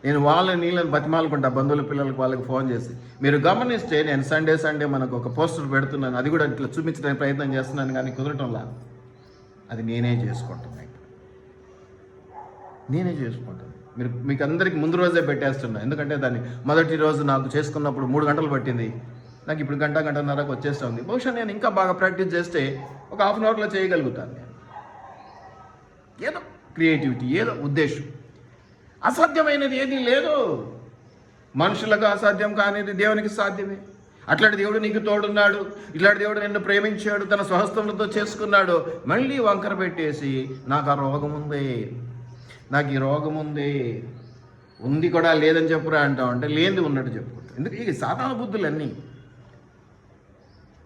నేను నీళ్ళని బతిమాలుకుంటా, బంధువుల పిల్లలకు వాళ్ళకి ఫోన్ చేసి. మీరు గమనిస్తే నేను సండే మనకు ఒక పోస్టర్ పెడుతున్నాను, అది కూడా ఇట్లా చూపించడానికి ప్రయత్నం చేస్తున్నాను, కానీ కుదరటంలా. అది నేనే చేసుకుంటాను. మీకు అందరికి ముందు రోజే పెట్టేస్తున్నా, ఎందుకంటే దాన్ని మొదటి రోజు నాకు చేసుకున్నప్పుడు 3 గంటలు పట్టింది, నాకు ఇప్పుడు గంటన్నరకు వచ్చేస్తుంది. బహుశా నేను ఇంకా బాగా ప్రాక్టీస్ చేస్తే ఒక హాఫ్ అన్ అవర్లో చేయగలుగుతాను. నేను ఏదో క్రియేటివిటీ, ఏదో ఉద్దేశం. అసాధ్యమైనది ఏదీ లేదు. మనుషులకు అసాధ్యం కానిది దేవునికి సాధ్యమే. అట్లాంటి దేవుడు నీకు తోడున్నాడు, ఇట్లాంటి దేవుడు నిన్ను ప్రేమించాడు, తన స్వహస్తములతో చేసుకున్నాడు. మళ్ళీ వంకర పెట్టేసి నాకు ఆ రోగం ఉంది, నాకు ఈ రోగం ఉంది కూడా లేదని చెప్పురా అంటావు అంటే లేనిది ఉన్నట్టు చెప్పుకుంటావు. ఎందుకు ఈ సాధారణ బుద్ధులన్నీ?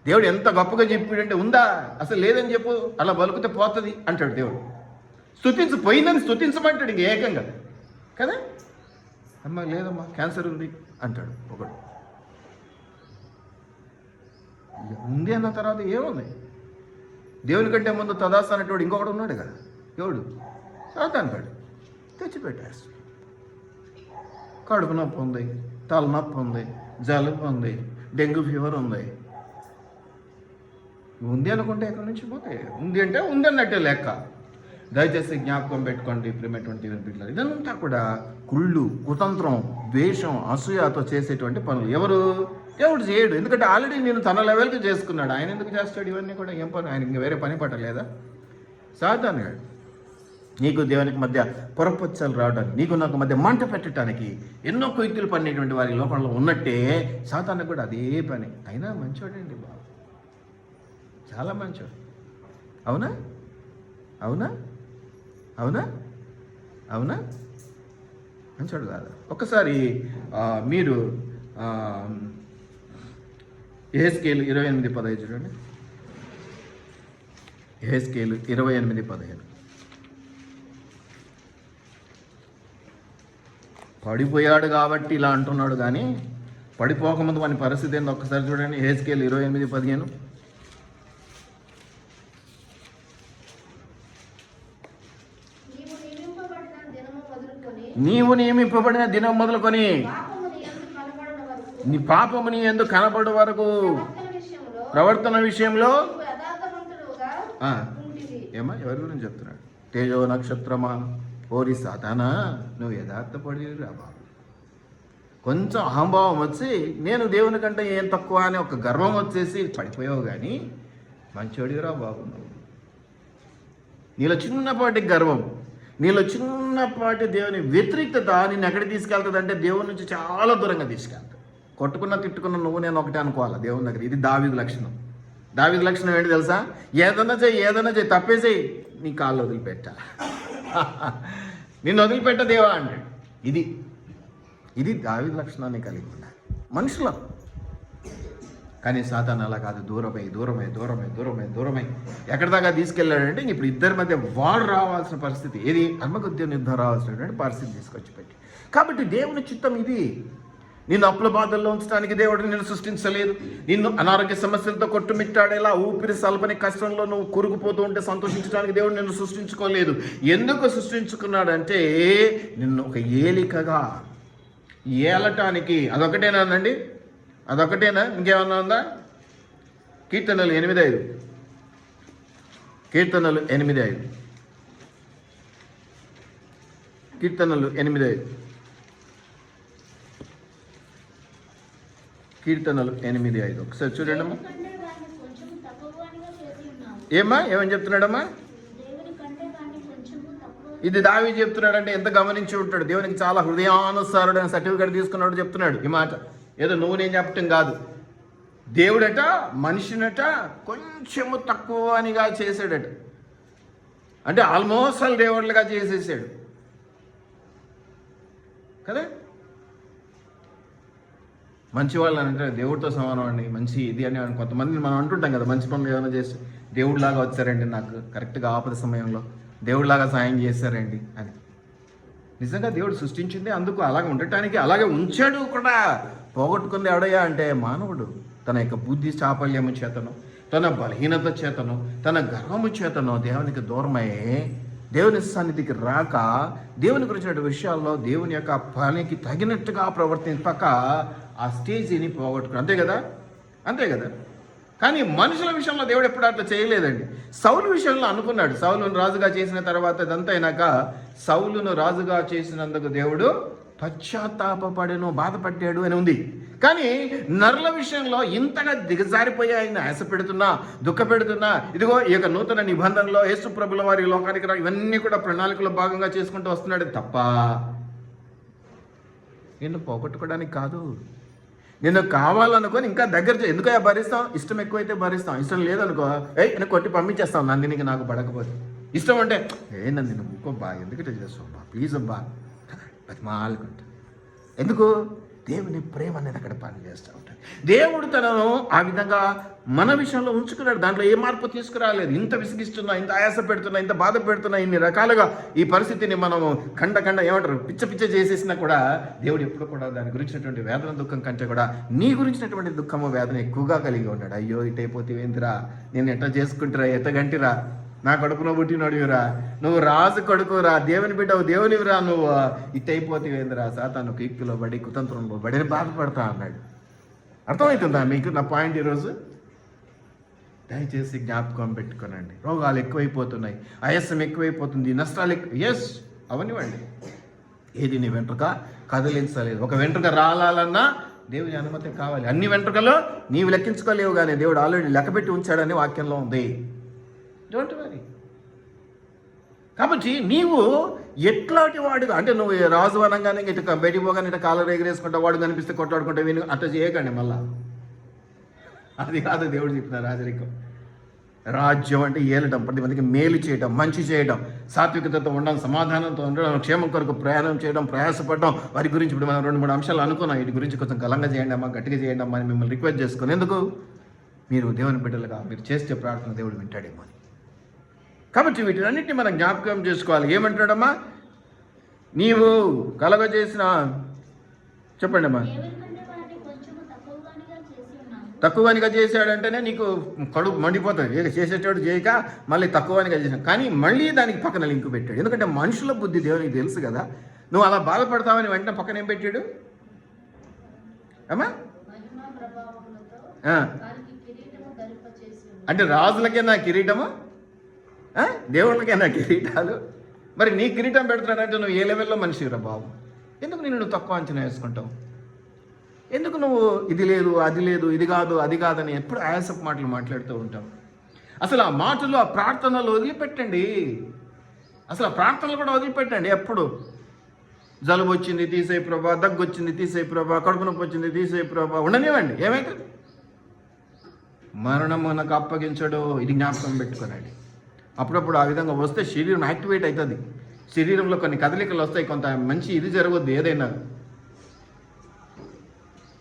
దేవుడు ఎంత గొప్పగా చెప్పాడంటే, ఉందా అసలు లేదని చెప్పు, అలా బలుకుతే పోతుంది అంటాడు దేవుడు. పోయిందని స్తుతించమంటాడు ఇంక ఏకంగా కదా. అమ్మ లేదమ్మా క్యాన్సర్ ఉంది అంటాడు ఒకడు. ఉంది అన్న తర్వాత ఏముంది? దేవుని కంటే ముందు తదాస్ అనేటోడు ఇంకొకడు ఉన్నాడు కదా, ఎవడు? అంటాడు తెచ్చిపెట్టేస్తాడు. కడుపు నొప్పి ఉంది, తలనొప్పి ఉంది, జలుబు ఉంది, డెంగ్యూ ఫీవర్ ఉంది. ఉంది అనుకుంటే ఎక్కడి నుంచి పోతే ఉంది అంటే ఉంది అన్నట్టే లెక్క. దయచేసి జ్ఞాపకం పెట్టుకోండి ప్రియమైనటువంటి బిడ్డలారా, ఇదంతా కూడా కుళ్ళు, కుతంత్రం, ద్వేషం, అసూయతో చేసేటువంటి పనులు. ఎవరు? దేవుడు చేయడు, ఎందుకంటే ఆల్రెడీ నేను తన లెవెల్కి చేసుకున్నాడు. ఆయన ఎందుకు చేస్తాడు ఇవన్నీ కూడా? ఏం పని ఆయనకి వేరే పని పట్టలేదా? సాతాను గాడు నీకు దేవునికి మధ్య పొరపచ్చలు రావడానికి, నీకు నాకు మధ్య మంట పెట్టడానికి ఎన్నో కుయుక్తులు పడినటువంటి వారి లోకంలో ఉన్నట్టే సాతాను కూడా అదే పని. అయినా మంచోడండి బాబు, చాలా మంచోడు. అవునా? అవునా అవునా అవునా మంచోడు కాదు. ఒక్కసారి మీరు యెహెజ్కేలు 28:15 చూడండి. యెహెజ్కేలు 28:15. పడిపోయాడు కాబట్టి ఇలా అంటున్నాడు, కానీ పడిపోకముందు మన పరిస్థితి ఏందో ఒక్కసారి చూడండి. యెహెజ్కేలు 28:15. నీవు నియమింపబడిన దినం మొదలుకొని నీ పాపము నీ యందు కనబడు వరకు ప్రవర్తన విషయంలో ఏమా ఎవరి గురించి చెప్తున్నాడు? తేజో నక్షత్రమా, ఓరి సాతానా, నువ్వు యథార్థపడి రా బాబు. కొంచెం అహంభావం వచ్చి నేను దేవుని కంటే ఏం తక్కువ అని ఒక గర్వం వచ్చేసి పడిపోయావు, కానీ మంచోడిరా బాబు. నువ్వు నీలో చిన్నపాటి గర్వం, నీలో చిన్నపాటి దేవుని వ్యతిరేకత నిన్ను ఎక్కడికి తీసుకెళ్తుంది అంటే దేవుని నుంచి చాలా దూరంగా తీసుకెళ్తాడు. కొట్టుకున్న తిట్టుకున్న నువ్వు నేను ఒకటే అనుకోవాలి దేవుని దగ్గర. ఇది దావీదు లక్షణం. దావీదు లక్షణం ఏంటి తెలుసా? ఏదన్నా చేయి తప్పేసేయి, నీ కాళ్ళు వదిలిపెట్టా, నిన్ను వదిలిపెట్ట దేవా అంటాడు. ఇది దావీదు లక్షణాన్ని కలిగి ఉండాలి మనుషులు. కానీ సాతాను అలా కాదు. దూరమై ఎక్కడి దాకా తీసుకెళ్ళాడంటే ఇప్పుడు ఇద్దరి మధ్య వాడు రావాల్సిన పరిస్థితి, ఏది అర్మగద్యం యుద్ధం రావాల్సినటువంటి పరిస్థితి తీసుకొచ్చి పెట్టి. కాబట్టి దేవుని చిత్తం ఇది. నిన్ను అప్పుల బాధల్లో ఉంచడానికి దేవుడు నిన్ను సృష్టించలేదు. నిన్ను అనారోగ్య సమస్యలతో కొట్టుమిట్టాడేలా ఊపిరి సల్పని కష్టంలో నువ్వు కురుగుపోతూ ఉంటే సంతోషించడానికి దేవుడు నిన్ను సృష్టించుకోలేదు. ఎందుకు సృష్టించుకున్నాడంటే నిన్ను ఒక ఏలికగా ఏలటానికి. అదొకటేనానండి? అదొకటేనా? ఇంకేమన్నా ఉందా? కీర్తనలు 8:5. కీర్తనలు 8:5. కీర్తనలు 8:5. కీర్తనలు 8:5 ఒకసారి చూడండమ్మా. ఏమని చెప్తున్నాడమ్మా? ఇది దావీదు చెప్తున్నాడంటే ఎంత గమనించి ఉంటాడు. దేవునికి చాలా హృదయానుసారుడైన సర్టిఫికేట్ తీసుకున్నాడు చెప్తున్నాడు ఈ మాట. ఏదో నువ్వు నేను చెప్పటం కాదు. దేవుడట మనిషినట కొంచెము తక్కువ అనిగా చేశాడట. అంటే ఆల్మోస్ట్ ఆల్ దేవుళ్ళుగా చేసేసాడు కదా. మంచి వాళ్ళు అంటే దేవుడితో సమానం అండి, మంచి ఇది అని కొంతమంది మనం అంటుంటాం కదా, మంచి పనులు ఏమైనా చేసి దేవుడిలాగా వచ్చారండి, నాకు కరెక్ట్గా ఆపద సమయంలో దేవుడిలాగా సాయం చేశారండి అని. నిజంగా దేవుడు సృష్టించింది అందుకు అలాగే ఉండటానికి, అలాగే ఉంచాడు కూడా. పోగొట్టుకుంది ఎవడయ్యా అంటే మానవుడు. తన యొక్క బుద్ధి చాపల్యము చేతను, తన బలహీనత చేతను, తన గర్వము చేతను దేవునికి దూరమయ్యే, దేవుని సన్నిధికి రాక, దేవుని గురించిన విషయాల్లో దేవుని యొక్క పనికి తగినట్టుగా ప్రవర్తింపక ఆ స్టేజీని పోగొట్టుకుని. అంతే కదా. కానీ మనుషుల విషయంలో దేవుడు ఎప్పుడు అట్లా చేయలేదండి. సౌలు విషయంలో అనుకున్నాడు. సౌలును రాజుగా చేసిన తర్వాత ఇదంతా అయినాక సౌలును రాజుగా చేసినందుకు దేవుడు పశ్చాత్తాపపడెను, బాధపడ్డాడు అని ఉంది. కానీ నరుల విషయంలో ఇంతగా దిగజారిపోయి ఆయన ఆశ పెడుతున్నా, దుఃఖ పెడుతున్నా, ఇదిగో ఈ యొక్క నూతన నిబంధనలో యేసు ప్రభుల వారి లోకానికి ఇవన్నీ కూడా ప్రణాళికలో భాగంగా చేసుకుంటూ వస్తున్నాడు తప్ప నిన్ను పోగొట్టుకోవడానికి కాదు. నిన్ను కావాలనుకొని ఇంకా దగ్గర ఎందుకో భరిస్తాం. ఇష్టం ఎక్కువైతే భరిస్తాం, ఇష్టం లేదనుకో నేను కొట్టి పంపించేస్తాం నందినికి నాకు పడకపోతే. ఇష్టం అంటే నంది నువ్వు ఊకోబ్బా, ఎందుకంటే చేస్తావు బా, ప్లీజ్ అబ్బా బతిమాలుకుంటా. ఎందుకు? దేవుని ప్రేమ అనేది అక్కడ పనిచేస్తూ ఉంటుంది. దేవుడు తనను ఆ విధంగా మన విషయంలో ఉంచుకున్నాడు. దాంట్లో ఏ మార్పు తీసుకురాలేదు. ఇంత విసిగిస్తున్నా, ఇంత ఆయాస పెడుతున్నా, ఇంత బాధ పెడుతున్నా, ఇన్ని రకాలుగా ఈ పరిస్థితిని మనము ఖండ ఏమంటారు పిచ్చ చేసేసినా కూడా దేవుడు ఎప్పుడు కూడా దాని గురించినటువంటి వేదన దుఃఖం కంటే కూడా నీ గురించినటువంటి దుఃఖము వేదన ఎక్కువగా కలిగి ఉన్నాడు. అయ్యో ఇటైపోతే ఏంటిరా, నేను ఎట్లా చేసుకుంటారా, ఎట్టగంటిరా, నా కడుపులో పుట్టినోడివిరా, నువ్వు రాజు కొడుకురా, దేవుని బిడ్డవు, దేవునివిరా, నువ్వు ఇట్టయిపోతేవేందిరా, సాతాను కీర్తిలో పడి కుతంత్రంలో పడి బాధపడతా అన్నాడు. అర్థమవుతుందా మీకు నా పాయింట్? ఈరోజు దయచేసి జ్ఞాపకం పెట్టుకోనండి. రోగాలు ఎక్కువైపోతున్నాయి, ఆయాసం ఎక్కువైపోతుంది, నష్టాలు ఎస్ అవనివ్వండి. ఏది నీ వెంట్రుక కదిలించలేదు. ఒక వెంట్రుక రాలాలన్నా దేవుని అనుమతి కావాలి. అన్ని వెంట్రుకలు నీవు లెక్కించుకోలేవు, కానీ దేవుడు ఆల్రెడీ లెక్కపెట్టి ఉంచాడని వాక్యంలో ఉంది. Don't worry. కాబట్టి నీవు ఎట్లాంటి వాడు అంటే నువ్వు రాజు అనగానే ఇటు బయటికి పోగానే ఇటు కాలర్ ఎగరేసుకుంటా, వాడు కనిపిస్తే కొట్లాడుకుంటా, విని అట్లా చేయకండి. మళ్ళా అది కాదు దేవుడు చెప్పిన రాజరికం. రాజ్యం అంటే ఏలటం, 10 మందికి మేలు చేయడం, మంచి చేయడం, సాత్వికతతో ఉండడం, సమాధానంతో ఉండడం, క్షేమం కొరకు ప్రయాణం చేయడం, ప్రయాసపడడం. వారి గురించి ఇప్పుడు మనం 2-3 అంశాలు అనుకున్నాం. వీటి గురించి కొంచెం గలంగా చేయండి అమ్మా, గట్టిగా చేయండి అమ్మా అని మిమ్మల్ని రిక్వెస్ట్ చేసుకుని. ఎందుకు? మీరు దేవుని బిడ్డలుగా మీరు చేస్తే ప్రార్థన దేవుడు వింటాడేమో అని. కాబట్టి వీటినన్నింటినీ మనం జ్ఞాపకం చేసుకోవాలి. ఏమంటాడమ్మా? నీవు కలగజేసిన, చెప్పండి అమ్మా, తక్కువనిగా చేశాడంటేనే నీకు కడుపు మండిపోతుంది. ఇక చేసేటోడు చేయక మళ్ళీ తక్కువనిగా చేసాడు. కానీ మళ్ళీ దానికి పక్కన లింకు పెట్టాడు. ఎందుకంటే మనుషుల బుద్ధి దేవునికి తెలుసు కదా. నువ్వు అలా బాధపడతావని వెంటనే పక్కన ఏం పెట్టాడు అమ్మా? అంటే రాజులకే నా కిరీటము, దేవుళ్ళకే నా కిరీటాలు. మరి నీ కిరీటం పెడుతున్నాడంటే నువ్వు ఏ లెవెల్లో మనిషిరా బాబు? ఎందుకు నిన్ను తక్కువ అంచనా వేసుకుంటావు? ఎందుకు నువ్వు ఇది లేదు, అది లేదు, ఇది కాదు, అది కాదని ఎప్పుడు ఆయాసపు మాటలు మాట్లాడుతూ ఉంటావు? అసలు ఆ మాటలు, ఆ ప్రార్థనలు వదిలిపెట్టండి. అసలు ఆ ప్రార్థనలు కూడా వదిలిపెట్టండి. ఎప్పుడు జలుబు వచ్చింది తీసేయి ప్రభా, దగ్గు వచ్చింది తీసేయి ప్రభా, కడుపు నొప్పి వచ్చింది తీసేయి ప్రభా, ఉండనివ్వండి. ఏమవుతుంది? మరణం మనకు అప్పగించడు. ఇది జ్ఞాపకం పెట్టుకోనండి. అప్పుడప్పుడు ఆ విధంగా వస్తే శరీరం యాక్టివేట్ అవుతుంది. శరీరంలో కొన్ని కదలికలు వస్తాయి, కొంత మంచి ఇది జరగద్దు. ఏదైనా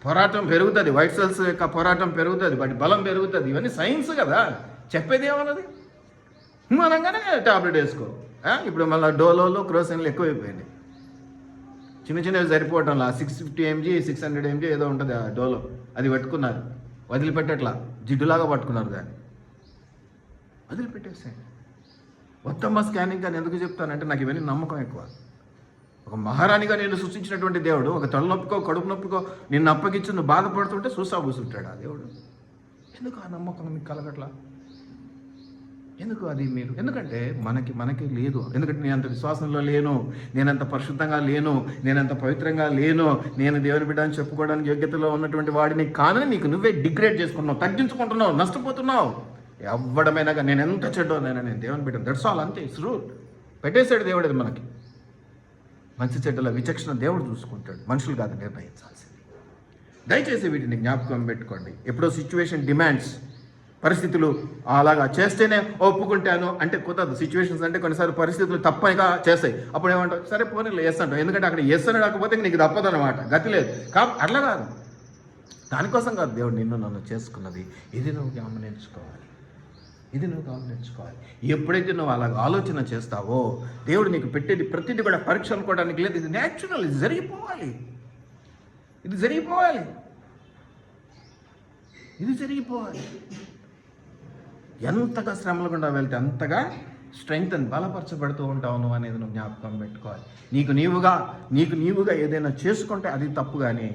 పోరాటం పెరుగుతుంది, వైట్ సెల్స్ యొక్క పోరాటం పెరుగుతుంది, వాటి బలం పెరుగుతుంది. ఇవన్నీ సైన్స్ కదా, చెప్పేది ఏమన్నది. అనగానే టాబ్లెట్ వేసుకో. ఇప్పుడు మళ్ళీ డోలోలో క్రోసిన్లు ఎక్కువైపోయింది. చిన్న చిన్నవి సరిపోవటంలా 650 mg 600 mg ఏదో ఉంటుంది ఆ డోలో, అది పట్టుకున్నారు. వదిలిపెట్టట్లా, జిడ్డులాగా పట్టుకున్నారు దాన్ని. వదిలిపెట్టేసాయి. మొత్తమ్మ స్కానింగ్ అని ఎందుకు చెప్తానంటే నాకు ఇవన్నీ నమ్మకం ఎక్కువ. ఒక మహారాణిగా నేను సృష్టించినటువంటి దేవుడు ఒక తలనొప్పికో కడుపు నొప్పికో నిన్ను అప్పగించి నువ్వు బాధపడుతుంటే చూసా కూర్చుంటాడు ఆ దేవుడు. ఎందుకు ఆ నమ్మకం మీకు కలగట్లా? ఎందుకు అది మీరు? ఎందుకంటే మనకి లేదు. ఎందుకంటే నేను అంత విశ్వాసంలో లేను, నేనంత పరిశుద్ధంగా లేను, నేనంత పవిత్రంగా లేను, నేను దేవుని బిడ్డ అని చెప్పుకోవడానికి యోగ్యతలో ఉన్నటువంటి వాడిని కానీ నీకు నువ్వే డిగ్రేడ్ చేసుకుంటున్నావు, తగ్గించుకుంటున్నావు, నష్టపోతున్నావు. ఎవ్వడమైనా నేను ఎంత చెడ్డోనైనా నేను దేవుని బిడ్డను, దట్స్ ఆల్, అంతే. It's rule. పెట్టేశాడు దేవుడు అది మనకి. మంచి చెడ్డల విచక్షణ దేవుడు చూసుకుంటాడు, మనుషులు కాదు నిర్ణయించాల్సింది. దయచేసి వీటిని జ్ఞాపకం పెట్టుకోండి. ఎప్పుడో సిచ్యువేషన్ డిమాండ్స్, పరిస్థితులు అలాగా చేస్తేనే ఒప్పుకుంటాను అంటే కుదరదు. సిచ్యువేషన్స్ అంటే కొన్నిసార్లు పరిస్థితులు తప్పనిగా చేస్తాయి. అప్పుడు ఏమంటావు? సరే పోనీ ఎస్ అంటావు. ఎందుకంటే అక్కడ ఎస్ అని రాకపోతే నీకు తప్పదు అనమాట, గతి లేదు. అట్లా కాదు, దానికోసం కాదు దేవుడు నిన్ను నన్ను చేసుకున్నది. ఇది నువ్వు గమనించుకోవాలి, ఇది నువ్వు గమనించుకోవాలి. ఎప్పుడైతే నువ్వు అలాగ ఆలోచన చేస్తావో దేవుడు నీకు పెట్టేది ప్రతిదీ కూడా పరీక్ష అనుకోవడానికి లేదు. ఇది న్యాచురల్, ఇది జరిగిపోవాలి, ఇది జరిగిపోవాలి, ఇది జరిగిపోవాలి. ఎంతగా శ్రమలు గుండా వెళ్తే అంతగా స్ట్రెంగ్త్ అని బలపరచబడుతూ ఉంటావు నువ్వు అనేది నువ్వు జ్ఞాపకం పెట్టుకోవాలి. నీకు నీవుగా ఏదైనా చేసుకుంటే అది తప్పు. కానీ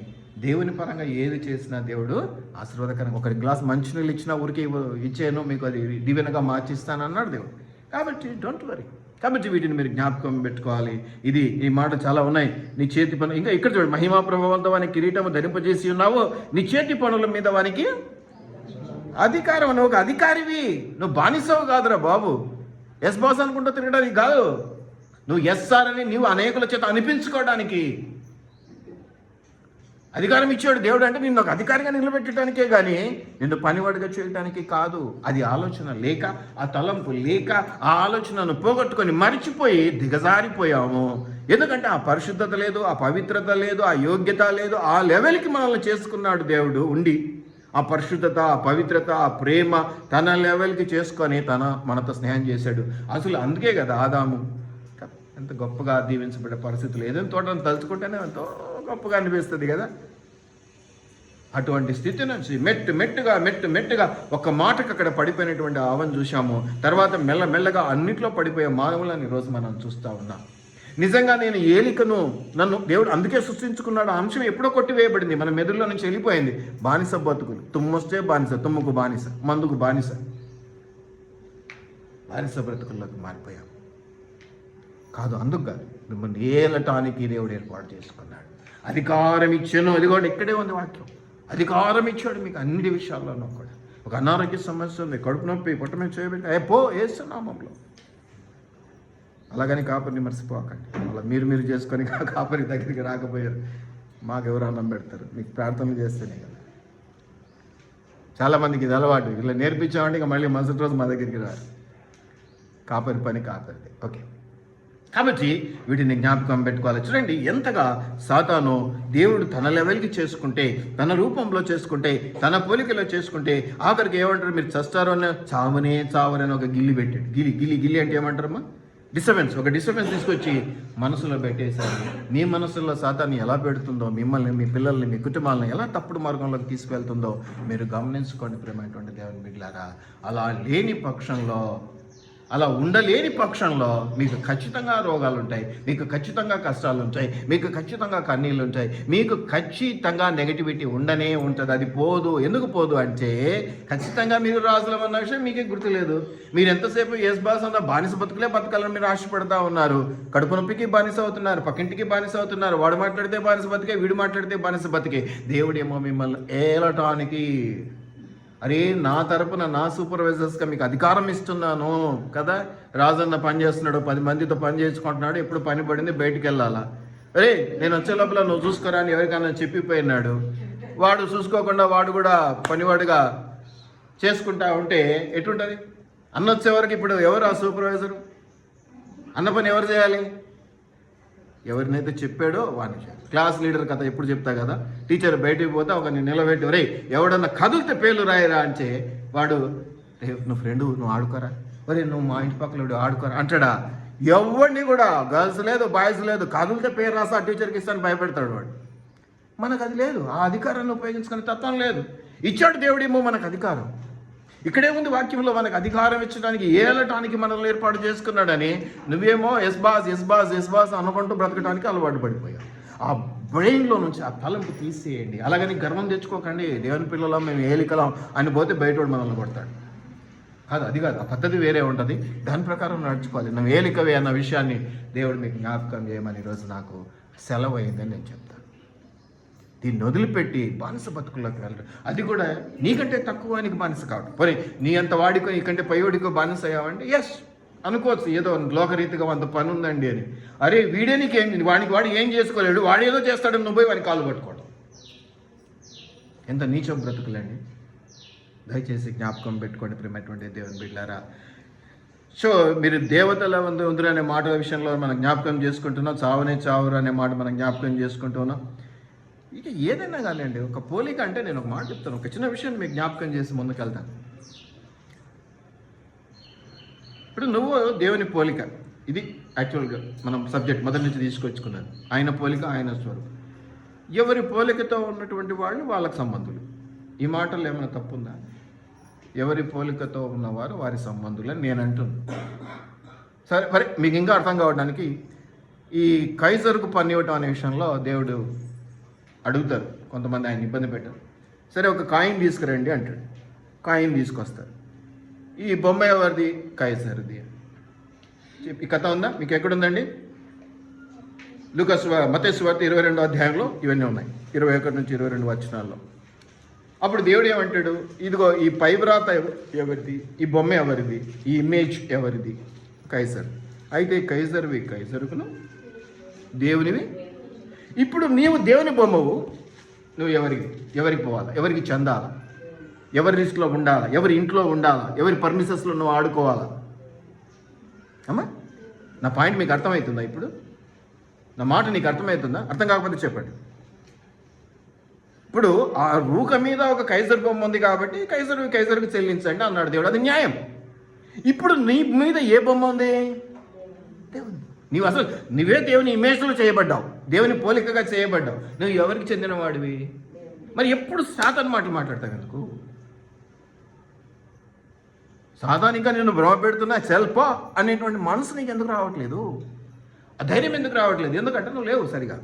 దేవుని పరంగా ఏది చేసినా దేవుడు ఆశీర్వాదకరంగా. ఒక గ్లాస్ మంచినీళ్ళు ఇచ్చినా ఊరికి ఇచ్చాను, మీకు అది దీవెనగా మార్చిస్తాను అన్నాడు దేవుడు. కాబట్టి డోంట్ వరీ. కాబట్టి వీటిని మీరు జ్ఞాపకం పెట్టుకోవాలి. ఈ మాట చాలా ఉన్నాయి. నీ చేతి పనులు, ఇంకా ఇక్కడ చూడండి, మహిమా ప్రభావంతో వానికి కిరీటము ధరింపజేసి ఉన్నావు, నీ చేతి పనుల మీద వానికి అధికారం. నువ్వు ఒక అధికారివి, నువ్వు బానిసవు కాదురా బాబు. ఎస్ బాస్ అనుకుంటూ తిరగడానికి కాదు, నువ్వు ఎస్ సార్ అని నువ్వు అనేకుల చేత అనిపించుకోవడానికి అధికారం ఇచ్చాడు దేవుడు. అంటే నిన్ను ఒక అధికారిగా నిలబెట్టడానికే కానీ నిన్ను పనివాడిగా చేయడానికి కాదు. అది ఆలోచన లేక, ఆ తలంపు లేక, ఆ ఆలోచనను పోగొట్టుకొని మరిచిపోయి దిగజారిపోయాము. ఎందుకంటే ఆ పరిశుద్ధత లేదు, ఆ పవిత్రత లేదు, ఆ యోగ్యత లేదు. ఆ లెవెల్కి మనల్ని చేసుకున్నాడు దేవుడు ఉండి. ఆ పరిశుద్ధత, ఆ పవిత్రత, ఆ ప్రేమ తన లెవెల్కి చేసుకొని మనతో స్నేహం చేశాడు. అసలు అందుకే కదా ఆదాము ఎంత గొప్పగా దీవించబడే పరిస్థితులు. ఏదైనా తోటను తలుచుకుంటేనే ఎంతో గొప్పగా అనిపిస్తుంది కదా. అటువంటి స్థితి నుంచి మెట్టుగా ఒక మాటకు అక్కడ పడిపోయినటువంటి ఆవను చూసాము. తర్వాత మెల్లమెల్లగా అన్నిట్లో పడిపోయే మానవులను ఈరోజు మనం చూస్తూ ఉన్నాం. నిజంగా నేను నన్ను దేవుడు అందుకే సృష్టించుకున్నాడు. ఆ అంశం ఎప్పుడో కొట్టివేయబడింది, మన మెదుడులో నుంచి వెళ్ళిపోయింది. బానిస బతుకులు, తుమ్మొస్తే బానిస, తుమ్ముకు బానిస, మందుకు బానిస బ్రతుకుల్లోకి మారిపోయాం. కాదు, అందుకు కాదు, మిమ్మల్ని ఏలటానికి దేవుడు ఏర్పాటు చేసుకున్నాడు. అధికారం ఇచ్చాను, అది కూడా ఇక్కడే ఉంది వాక్యం. అధికారం ఇచ్చాడు మీకు అన్ని విషయాల్లోనూ కూడా. ఒక అనారోగ్య సమస్య ఉంది, కడుపు నొప్పి, పొట్ట మీద చేయబెట్టి ఏసునామంలో. అలాగని కాపరిని మర్చిపోకండి. అలా మీరు చేసుకొని కాపరి దగ్గరికి రాకపోయారు, మాకెవరు అన్నం పెడతారు? మీకు ప్రార్థనలు చేస్తేనే కదా. చాలామందికి ఇది అలవాటు, ఇలా నేర్పించామంటే ఇక మళ్ళీ మరుసటి రోజు మా దగ్గరికి రారు. కాపరి పని కాపరిది. ఓకే, కాబట్టి వీటిని జ్ఞాపకం పెట్టుకోవాలి. చూడండి ఎంతగా సాతాను దేవుడు తన లెవెల్కి చేసుకుంటే, తన రూపంలో చేసుకుంటే, తన పోలికలో చేసుకుంటే, ఆఖరికి ఏమంటారు, మీరు చస్తారు అని చావరని ఒక గిల్లి పెట్టాడు. గిల్లి అంటే ఏమంటారమ్మా, డిస్టర్బెన్స్. ఒక డిస్టర్బెన్స్ తీసుకొచ్చి మనసులో పెట్టేశారు. మీ మనసులో సాతాన్ని ఎలా పెడుతుందో, మిమ్మల్ని, మీ పిల్లల్ని, మీ కుటుంబాలను ఎలా తప్పుడు మార్గంలోకి తీసుకువెళ్తుందో మీరు గమనించుకోండి ప్రేమైనటువంటి దేవుని బిడ్డలారా. అలా ఉండలేని పక్షంలో మీకు ఖచ్చితంగా రోగాలు ఉంటాయి, మీకు ఖచ్చితంగా కష్టాలు ఉంటాయి, మీకు ఖచ్చితంగా కన్నీళ్ళు ఉంటాయి, మీకు ఖచ్చితంగా నెగటివిటీ ఉండనే ఉంటుంది. అది పోదు. ఎందుకు పోదు అంటే ఖచ్చితంగా మీరు రాజులం అన్న విషయం మీకే గుర్తులేదు. మీరు ఎంతసేపు ఎస్ బాస్ అన్న బానిస బతకాలని మీరు ఆశపడతా ఉన్నారు. కడుపు నొప్పికి బానిస అవుతున్నారు, పక్కింటికి బానిస అవుతున్నారు. వాడు మాట్లాడితే బానిస బతికే, వీడు మాట్లాడితే బానిస బతికే. దేవుడేమో మిమ్మల్ని ఏలటానికి, అరే నా తరపున నా సూపర్వైజర్స్గా మీకు అధికారం ఇస్తున్నాను కదా. రాజన్న పని చేస్తున్నాడు, 10 మందితో పని చేసుకుంటున్నాడు, ఎప్పుడు పని పడింది బయటికి వెళ్ళాలా. అరే నేను వచ్చే లోపల నువ్వు చూసుకోరా అని ఎవరికైనా చెప్పిపోయినాడు. వాడు చూసుకోకుండా వాడు కూడా పనివాడిగా చేసుకుంటా ఉంటే ఎటుంటుంది? అన్న వచ్చే వరకు ఇప్పుడు ఎవరు ఆ సూపర్వైజరు? అన్న పని ఎవరు చేయాలి? ఎవరినైతే చెప్పాడో వాడిని చేయాలి. క్లాస్ లీడర్ కథ ఎప్పుడు చెప్తా కదా, టీచర్ బయటికి పోతే ఒకరిని నిలబెట్టి, ఒరే ఎవడన్నా కదిలితే పేర్లు రాయరా అంటే వాడు, నువ్వు ఫ్రెండు నువ్వు ఆడుకోరా, ఒరే నువ్వు మా ఇంటి పక్కన ఆడుకోరా అంటాడా? ఎవరిని కూడా, గర్ల్స్ లేదు బాయ్స్ లేదు, కదిలితే పేరు రాసా టీచర్కి ఇస్తాను భయపెడతాడు వాడు. మనకు అది లేదు. ఆ అధికారాన్ని ఉపయోగించుకునే తత్వం లేదు. ఇచ్చాడు దేవుడేమో మనకు అధికారం. ఇక్కడే ఉంది వాక్యంలో, మనకు అధికారం ఇచ్చడానికి, ఏలటానికి మనల్ని ఏర్పాటు చేసుకున్నాడని. నువ్వేమో ఎస్ బాస్ అనుకుంటూ బ్రతకడానికి అలవాటు పడిపోయావు. ఆ బ్రెయిన్లో నుంచి ఆ తలంపు తీసేయండి. అలాగని గర్వం తెచ్చుకోకండి, దేవుని పిల్లలం మేము ఏలికలం అని పోతే బయటోడు మనల్ని కొడతాడు. అది కాదు. ఆ పద్ధతి వేరే ఉంటుంది. దాని ప్రకారం నడుచుకోవాలి. నువ్వు ఏలికవే అన్న విషయాన్ని దేవుడు మీకు జ్ఞాపకం చేయమని ఈరోజు నాకు సెలవు అయిందని నేను చెప్తాను. దీన్ని వదిలిపెట్టి బానిస బతుకుల్లోకి వెళ్ళరు. అది కూడా నీకంటే తక్కువ నీకు బానిస కావడం. పోనీ నీ అంత వాడికో నీకంటే పైవాడికో బానిస అయ్యావంటే ఎస్ అనుకోవచ్చు, ఏదో లోకరీతిగా అంత పని ఉందండి అని. అరే వీడే నీకేం, వాడు ఏం చేసుకోలేడు, వాడు ఏదో చేస్తాడని నువ్వు పోయి వాడిని కాలు పట్టుకోవడం ఎంత నీచం బ్రతుకులండి. దయచేసి జ్ఞాపకం పెట్టుకోండి ప్రేమటువంటి దేవుని బిడ్డలారా. సో మీరు దేవతల ఉందరు అనే మాటల విషయంలో మనం జ్ఞాపకం చేసుకుంటున్నాం. చావురు అనే మాట మనం జ్ఞాపకం చేసుకుంటున్నాం. ఇక ఏదైనా కానివ్వండి, ఒక పోలిక అంటే నేను ఒక మాట చెప్తాను, ఒక చిన్న విషయాన్ని మీకు జ్ఞాపకం చేసి ముందుకెళ్తాను. ఇప్పుడు నువ్వు దేవుని పోలిక, ఇది యాక్చువల్గా మనం సబ్జెక్ట్ మొదటి నుంచి తీసుకొచ్చుకున్నాను. ఆయన పోలిక ఆయన స్వరూపం. ఎవరి పోలికతో ఉన్నటువంటి వాళ్ళు వాళ్ళకి సంబంధులు. ఈ మాటల్లో ఏమైనా తప్పుందా? ఎవరి పోలికతో ఉన్నవారు వారి సంబంధులు అని నేను అంటున్నాను. సరే మరి మీకు ఇంకా అర్థం కావడానికి, ఈ కైజర్కు పని ఇవ్వటం అనే విషయంలో దేవుడు అడుగుతారు. కొంతమంది ఆయన ఇబ్బంది పెట్టారు. సరే ఒక కాయిన్ తీసుకురండి అంటాడు. కాయిన్ తీసుకొస్తారు. ఈ బొమ్మ ఎవరిది? కైసర్ది. ఈ కథ ఉందా మీకు? ఎక్కడుందండి? మత్తయి సువార్త 22వ అధ్యాయంలో ఇవన్నీ ఉన్నాయి, 21 నుంచి 22 వచనాల్లో. అప్పుడు దేవుడు ఏమంటాడు? ఇదిగో ఈ పైవ్రాత ఎవరిది, ఈ బొమ్మ ఎవరిది, ఈ ఇమేజ్ ఎవరిది? కైసర్. అయితే కైసర్వి కైసరుకును, దేవునివి. ఇప్పుడు నీవు దేవుని బొమ్మవు, నువ్వు ఎవరికి పోవాలా, ఎవరికి చెందాలా, ఎవరి లిస్టులో ఉండాలా, ఎవరి ఇంట్లో ఉండాలా, ఎవరి పర్మిషన్స్లో నువ్వు ఆడుకోవాలా? అమ్మా నా పాయింట్ మీకు అర్థమవుతుందా? ఇప్పుడు నా మాట నీకు అర్థమవుతుందా? అర్థం కాకపోతే చెప్పండి. ఇప్పుడు ఆ రూక మీద ఒక కైసర్ బొమ్మ ఉంది కాబట్టి కైసరుకు చెల్లించండి అన్నాడు దేవుడు. అది న్యాయం. ఇప్పుడు నీ మీద ఏ బొమ్మ ఉంది? దేవుని. నీవు అసలు నువ్వే దేవుని ఇమేజ్లో చేయబడ్డావు, దేవుని పోలికగా చేయబడ్డావు. నువ్వు ఎవరికి చెందిన వాడివి? మరి ఎప్పుడు సాతాను మాటలు మాట్లాడతావు ఎందుకు? సాధారణంగా నేను భ్రమ పెడుతున్నా సెల్ఫా అనేటువంటి మనసు నీకు ఎందుకు రావట్లేదు? ఆ ధైర్యం ఎందుకు రావట్లేదు? ఎందుకంటే నువ్వు లేవు సరిగా,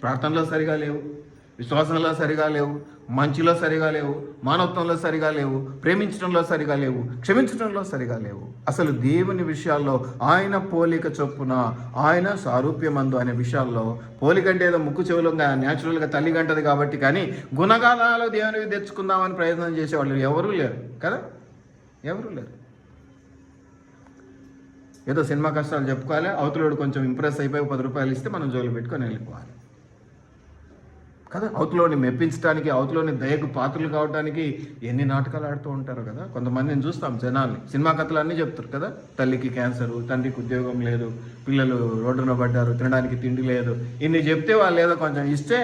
ప్రార్థనలో సరిగా లేవు, విశ్వాసంలో సరిగా లేవు, మంచిలో సరిగా లేవు, మానవత్వంలో సరిగా లేవు, ప్రేమించడంలో సరిగా లేవు, క్షమించడంలో సరిగా లేవు. అసలు దేవుని విషయాల్లో ఆయన పోలిక చొప్పున, ఆయన సారూప్యమందు అనే విషయాల్లో, పోలికంటే ఏదో ముక్కు చెవులుగా న్యాచురల్గా తల్లి గంటది కాబట్టి, కానీ గుణగానాలు దేవునివి తెచ్చుకుందామని ప్రయత్నం చేసేవాళ్ళు ఎవరూ లేరు కదా, ఎవరూ లేరు. ఏదో సినిమా కష్టాలు చెప్పుకోవాలి, అవతలోడు కొంచెం ఇంప్రెస్ అయిపోయి 10 రూపాయలు ఇస్తే మనం జోలు పెట్టుకొని వెళ్ళిపోవాలి. కదా. అవతలోని మెప్పించడానికి, అవతలోని దయకు పాత్రలు కావడానికి ఎన్ని నాటకాలు ఆడుతూ ఉంటారు కదా. కొంతమందిని చూస్తాం జనాల్ని, సినిమా కథలు అన్నీ చెప్తారు కదా. తల్లికి క్యాన్సరు, తండ్రికి ఉద్యోగం లేదు, పిల్లలు రోడ్డున పడ్డారు, తినడానికి తిండి లేదు, ఇన్ని చెప్తే వాళ్ళు ఏదో కొంచెం ఇస్తే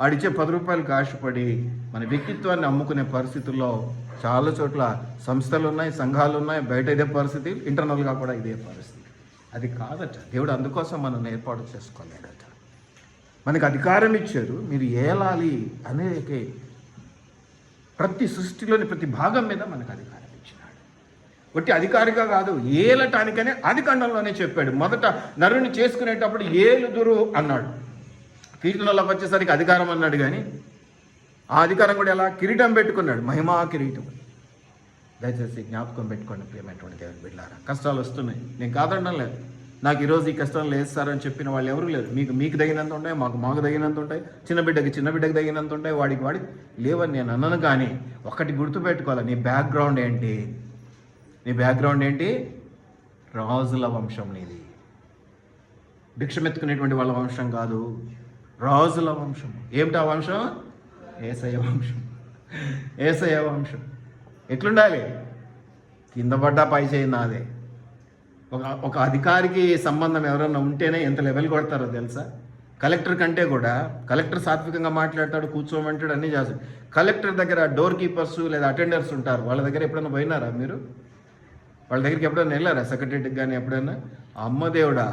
ఆడిచ్చే 10 రూపాయలకు ఆశపడి మన వ్యక్తిత్వాన్ని అమ్ముకునే పరిస్థితుల్లో చాలా చోట్ల సంస్థలు ఉన్నాయి, సంఘాలు ఉన్నాయి. బయట ఇదే పరిస్థితి, ఇంటర్నల్గా కూడా ఇదే పరిస్థితి. అది కాదట. దేవుడు అందుకోసం మనం ఏర్పాటు చేసుకోలేడట. మనకు అధికారం ఇచ్చారు, మీరు ఏలాలి అనేది ప్రతి సృష్టిలోని ప్రతి భాగం మీద మనకు అధికారం ఇచ్చినాడు. ఒట్టి అధికారిగా కాదు, ఏలటానికనే ఆదికాండంలోనే చెప్పాడు. మొదట నరుని చేసుకునేటప్పుడు ఏలుదురు అన్నాడు. కీర్తనలోకి వచ్చేసరికి అధికారం అన్నాడు, కానీ ఆ అధికారం కూడా ఎలా కిరీటం పెట్టుకున్నాడు, మహిమా కిరీటం. దయచేసి జ్ఞాపకం పెట్టుకోండి ప్రియమైనటువంటి దేవుని బిడ్డలారా. కష్టాలు వస్తున్నాయి, నేను కాదనడం లేదు. నాకు ఈరోజు ఈ కష్టాలు లేస్తారని చెప్పిన వాళ్ళు ఎవరు లేరు. మీకు తగినంత ఉంటాయి, మాకు తగినంత ఉంటాయి, చిన్న బిడ్డకి తగినంత ఉంటాయి, వాడికి లేవని నేను అన్నాను. కానీ ఒక్కటి గుర్తుపెట్టుకోవాలి, నీ బ్యాక్గ్రౌండ్ ఏంటి? నీ బ్యాక్గ్రౌండ్ ఏంటి? రాజుల వంశం నీది. భిక్షమెత్తుకునేటువంటి వాళ్ళ వంశం కాదు, రాజుల వంశం. ఏమిటా వంశం? యేసయ్య వంశం. యేసయ్య వంశం ఎట్లుండాలి? కింద పడ్డా పై చేయి నాదే. ఒక అధికారికి సంబంధం ఎవరన్నా ఉంటేనే ఎంత లెవెల్ కొడతారో తెలుసా? కలెక్టర్ కంటే కూడా, కలెక్టర్ సాత్వికంగా మాట్లాడతాడు, కూర్చోమంటాడు, అన్నీ చేస్తాడు. కలెక్టర్ దగ్గర డోర్ కీపర్స్ లేదా అటెండర్స్ ఉంటారు, వాళ్ళ దగ్గర ఎప్పుడైనా పోయినారా మీరు? వాళ్ళ దగ్గరికి ఎప్పుడైనా వెళ్ళారా? సెక్రటరీకి కానీ ఎప్పుడైనా? అమ్మ దేవుడా,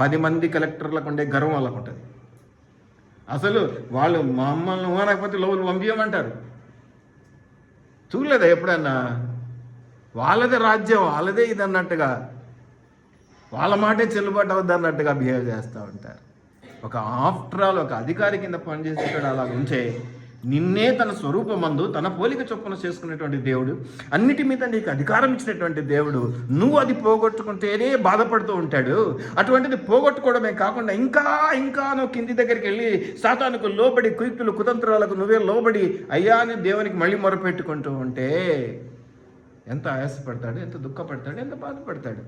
10 మంది కలెక్టర్లకు ఉండే గర్వం వాళ్ళకు ఉంటుంది. అసలు వాళ్ళు మమ్మల్ని ఊనకపోతే లోపల పంపించమంటారు. చూడలేదా ఎప్పుడన్నా? వాళ్ళదే రాజ్యం, వాళ్ళదే ఇది అన్నట్టుగా, వాళ్ళ మాటే చెల్లుబాటు అవుద్ది అన్నట్టుగా బిహేవ్ చేస్తూ ఉంటారు. ఒక ఆఫ్టర్ ఆల్ ఒక అధికారి కింద పనిచేసేటాడు అలా ఉంచే, నిన్నే తన స్వరూపమందు తన పోలిక చొప్పున చేసుకునేటువంటి దేవుడు, అన్నిటి మీద నీకు అధికారం ఇచ్చినటువంటి దేవుడు, నువ్వు అది పోగొట్టుకుంటేనే బాధపడుతూ ఉంటాడు. అటువంటిది పోగొట్టుకోవడమే కాకుండా ఇంకా నువ్వు కింది దగ్గరికి వెళ్ళి సాతానుకు లోబడి, కుయుక్తులు కుతంత్రాలకు నువ్వే లోబడి అయ్యా అని దేవునికి మళ్ళీ మొరపెట్టుకుంటూ ఉంటే ఎంత ఆయాసపడతాడు, ఎంత దుఃఖపడతాడు, ఎంత బాధపడతాడు.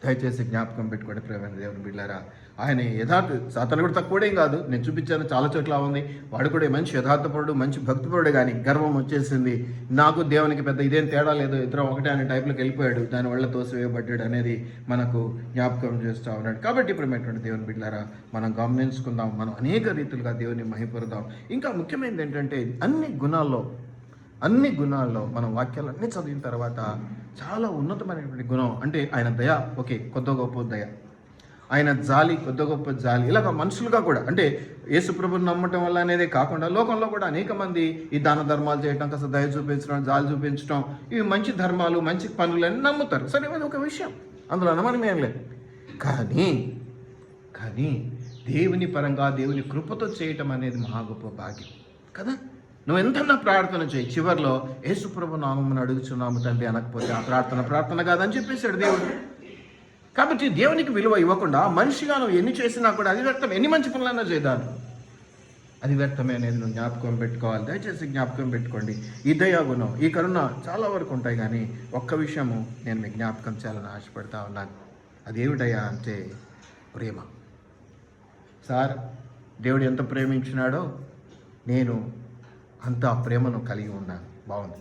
దయచేసి జ్ఞాపకం పెట్టుకోండి ప్రేమైన దేవుని బిడ్డలారా. ఆయన సాతాను కూడా తక్కువడేం కాదు, నేను చూపించాను చాలా చోట్ల ఉంది. వాడు కూడా మంచి యథార్థపరుడు, మంచి భక్తిపరుడు, కానీ గర్వం వచ్చేసింది. నాకు దేవునికి పెద్ద ఇదేం తేడా లేదు, ఇద్దరం ఒకటే అనే టైప్లోకి వెళ్ళిపోయాడు, దానివల్ల తోసివేయబడ్డాడు అనేది మనకు జ్ఞాపకం చేస్తూ ఉన్నాడు. కాబట్టి ప్రేమైనటువంటి దేవుని బిడ్డలారా, మనం గమనించుకుందాం, మనం అనేక రీతులుగా దేవుని మహిపరుదాం. ఇంకా ముఖ్యమైనది ఏంటంటే, అన్ని గుణాల్లో మనం వాక్యాలన్నీ చదివిన తర్వాత చాలా ఉన్నతమైనటువంటి గుణం అంటే ఆయన దయ, ఓకే, కొద్ది గొప్ప దయ, ఆయన జాలి, కొద్ది గొప్ప జాలి. ఇలాగ మనుషులుగా కూడా, అంటే యేసుప్రభుని నమ్మటం వల్ల అనేదే కాకుండా లోకంలో కూడా అనేక మంది ఈ దాన ధర్మాలు చేయటం, కాస్త దయ చూపించడం, జాలి చూపించడం, ఇవి మంచి ధర్మాలు, మంచి పనులని నమ్ముతారు. సరే, అది ఒక విషయం, అందులో అనుమానం ఏం లేదు. కానీ దేవుని పరంగా దేవుని కృపతో చేయటం అనేది మహా గొప్ప భాగ్యం కదా. నువ్వు ఎంతన్నా ప్రార్థన చేయి, చివరిలో యేసుప్రభు నామమును అడుగుచున్నాము తండ్రి అనకపోతే ఆ ప్రార్థన కాదని చెప్పేశాడు దేవుడు. కాబట్టి దేవునికి విలువ ఇవ్వకుండా మనిషిగా నువ్వు ఎన్ని చేసినా కూడా అది వ్యర్థం. ఎన్ని మంచి పనులన్నా చేద్దాను, అది వ్యర్థమే అనేది నువ్వు జ్ఞాపకం పెట్టుకోవాలి. దయచేసి జ్ఞాపకం పెట్టుకోండి. ఈ దయాగుణం, ఈ కరుణ చాలా వరకు ఉంటాయి, కానీ ఒక్క విషయము నేను మీకు జ్ఞాపకం చేయాలని ఆశపడతా ఉన్నాను. అదేమిటయ్యా అంటే ప్రేమ. సార్, దేవుడు ఎంత ప్రేమించినాడో నేను అంత ఆ ప్రేమను కలిగి ఉన్నాను. బాగుంది,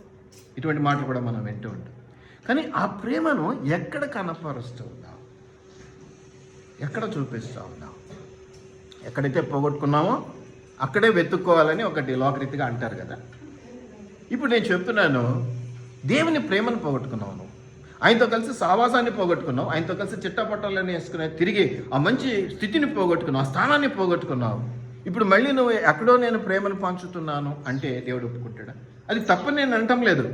ఇటువంటి మాటలు కూడా మనం వింటూ ఉంటాం. కానీ ఆ ప్రేమను ఎక్కడ కనపరుస్తూ ఉన్నాం, ఎక్కడ చూపిస్తూ ఉన్నాం? ఎక్కడైతే పోగొట్టుకున్నామో అక్కడే వెతుక్కోవాలని ఒకటి లోకరీతిగా అంటారు కదా. ఇప్పుడు నేను చెప్తున్నాను, దేవుని ప్రేమను పోగొట్టుకున్నావు, నువ్వు ఆయనతో కలిసి సావాసాన్ని పోగొట్టుకున్నావు, ఆయనతో కలిసి చిట్టపట్టాలని వేసుకునే తిరిగి ఆ మంచి స్థితిని పోగొట్టుకున్నావు, ఆ స్థానాన్ని పోగొట్టుకున్నావు. ఇప్పుడు మళ్ళీ నువ్వు ఎక్కడో నేను ప్రేమను పంచుతున్నాను అంటే దేవుడు ఒప్పుకుంటాడా? అది తప్పని నేను అనటం లేదు.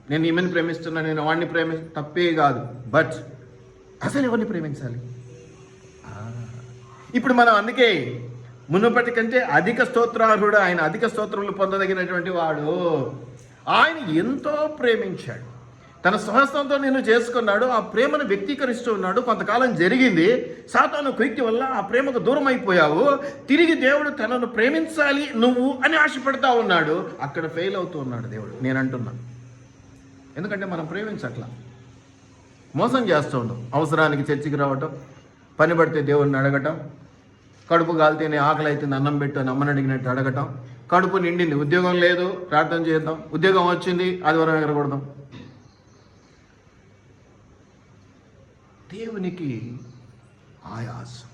నేను ఈమెను ప్రేమిస్తున్నా, నేను వాడిని తప్పే కాదు. బట్ అసలు ఎవరిని ప్రేమించాలి? ఇప్పుడు మనం అందుకే మునుపటి కంటే అధిక స్తోత్రార్హుడు, ఆయన అధిక స్తోత్రములు పొందదగినటువంటి వాడు. ఆయన ఎంతో ప్రేమించాడు, తన స్వహస్తంతో నిన్ను చేసుకున్నాడు, ఆ ప్రేమను వ్యక్తీకరిస్తూ ఉన్నాడు. కొంతకాలం జరిగింది, సాతాను కుయుక్తి వల్ల ఆ ప్రేమకు దూరం అయిపోయావు. తిరిగి దేవుడు తనను ప్రేమించాలి నువ్వు అని ఆశపడతా ఉన్నాడు. అక్కడ ఫెయిల్ అవుతూ ఉన్నాడు దేవుడు, నేను అంటున్నాను. ఎందుకంటే మనం ప్రేమించట్లా, మోసం చేస్తూ ఉన్నాం. అవసరానికి చర్చికి రావటం, పని పడితే దేవుడిని అడగటం, కడుపు కాలితేనే ఆకలి అయితే అన్నం పెట్టు అని అమ్మని అడిగినట్టు అడగటం, కడుపు నిండింది ఉద్యోగం లేదు ప్రార్థన చేద్దాం, ఉద్యోగం వచ్చింది ఆదివారం ఎగరకూడదాం. దేవునికి ఆయాసం,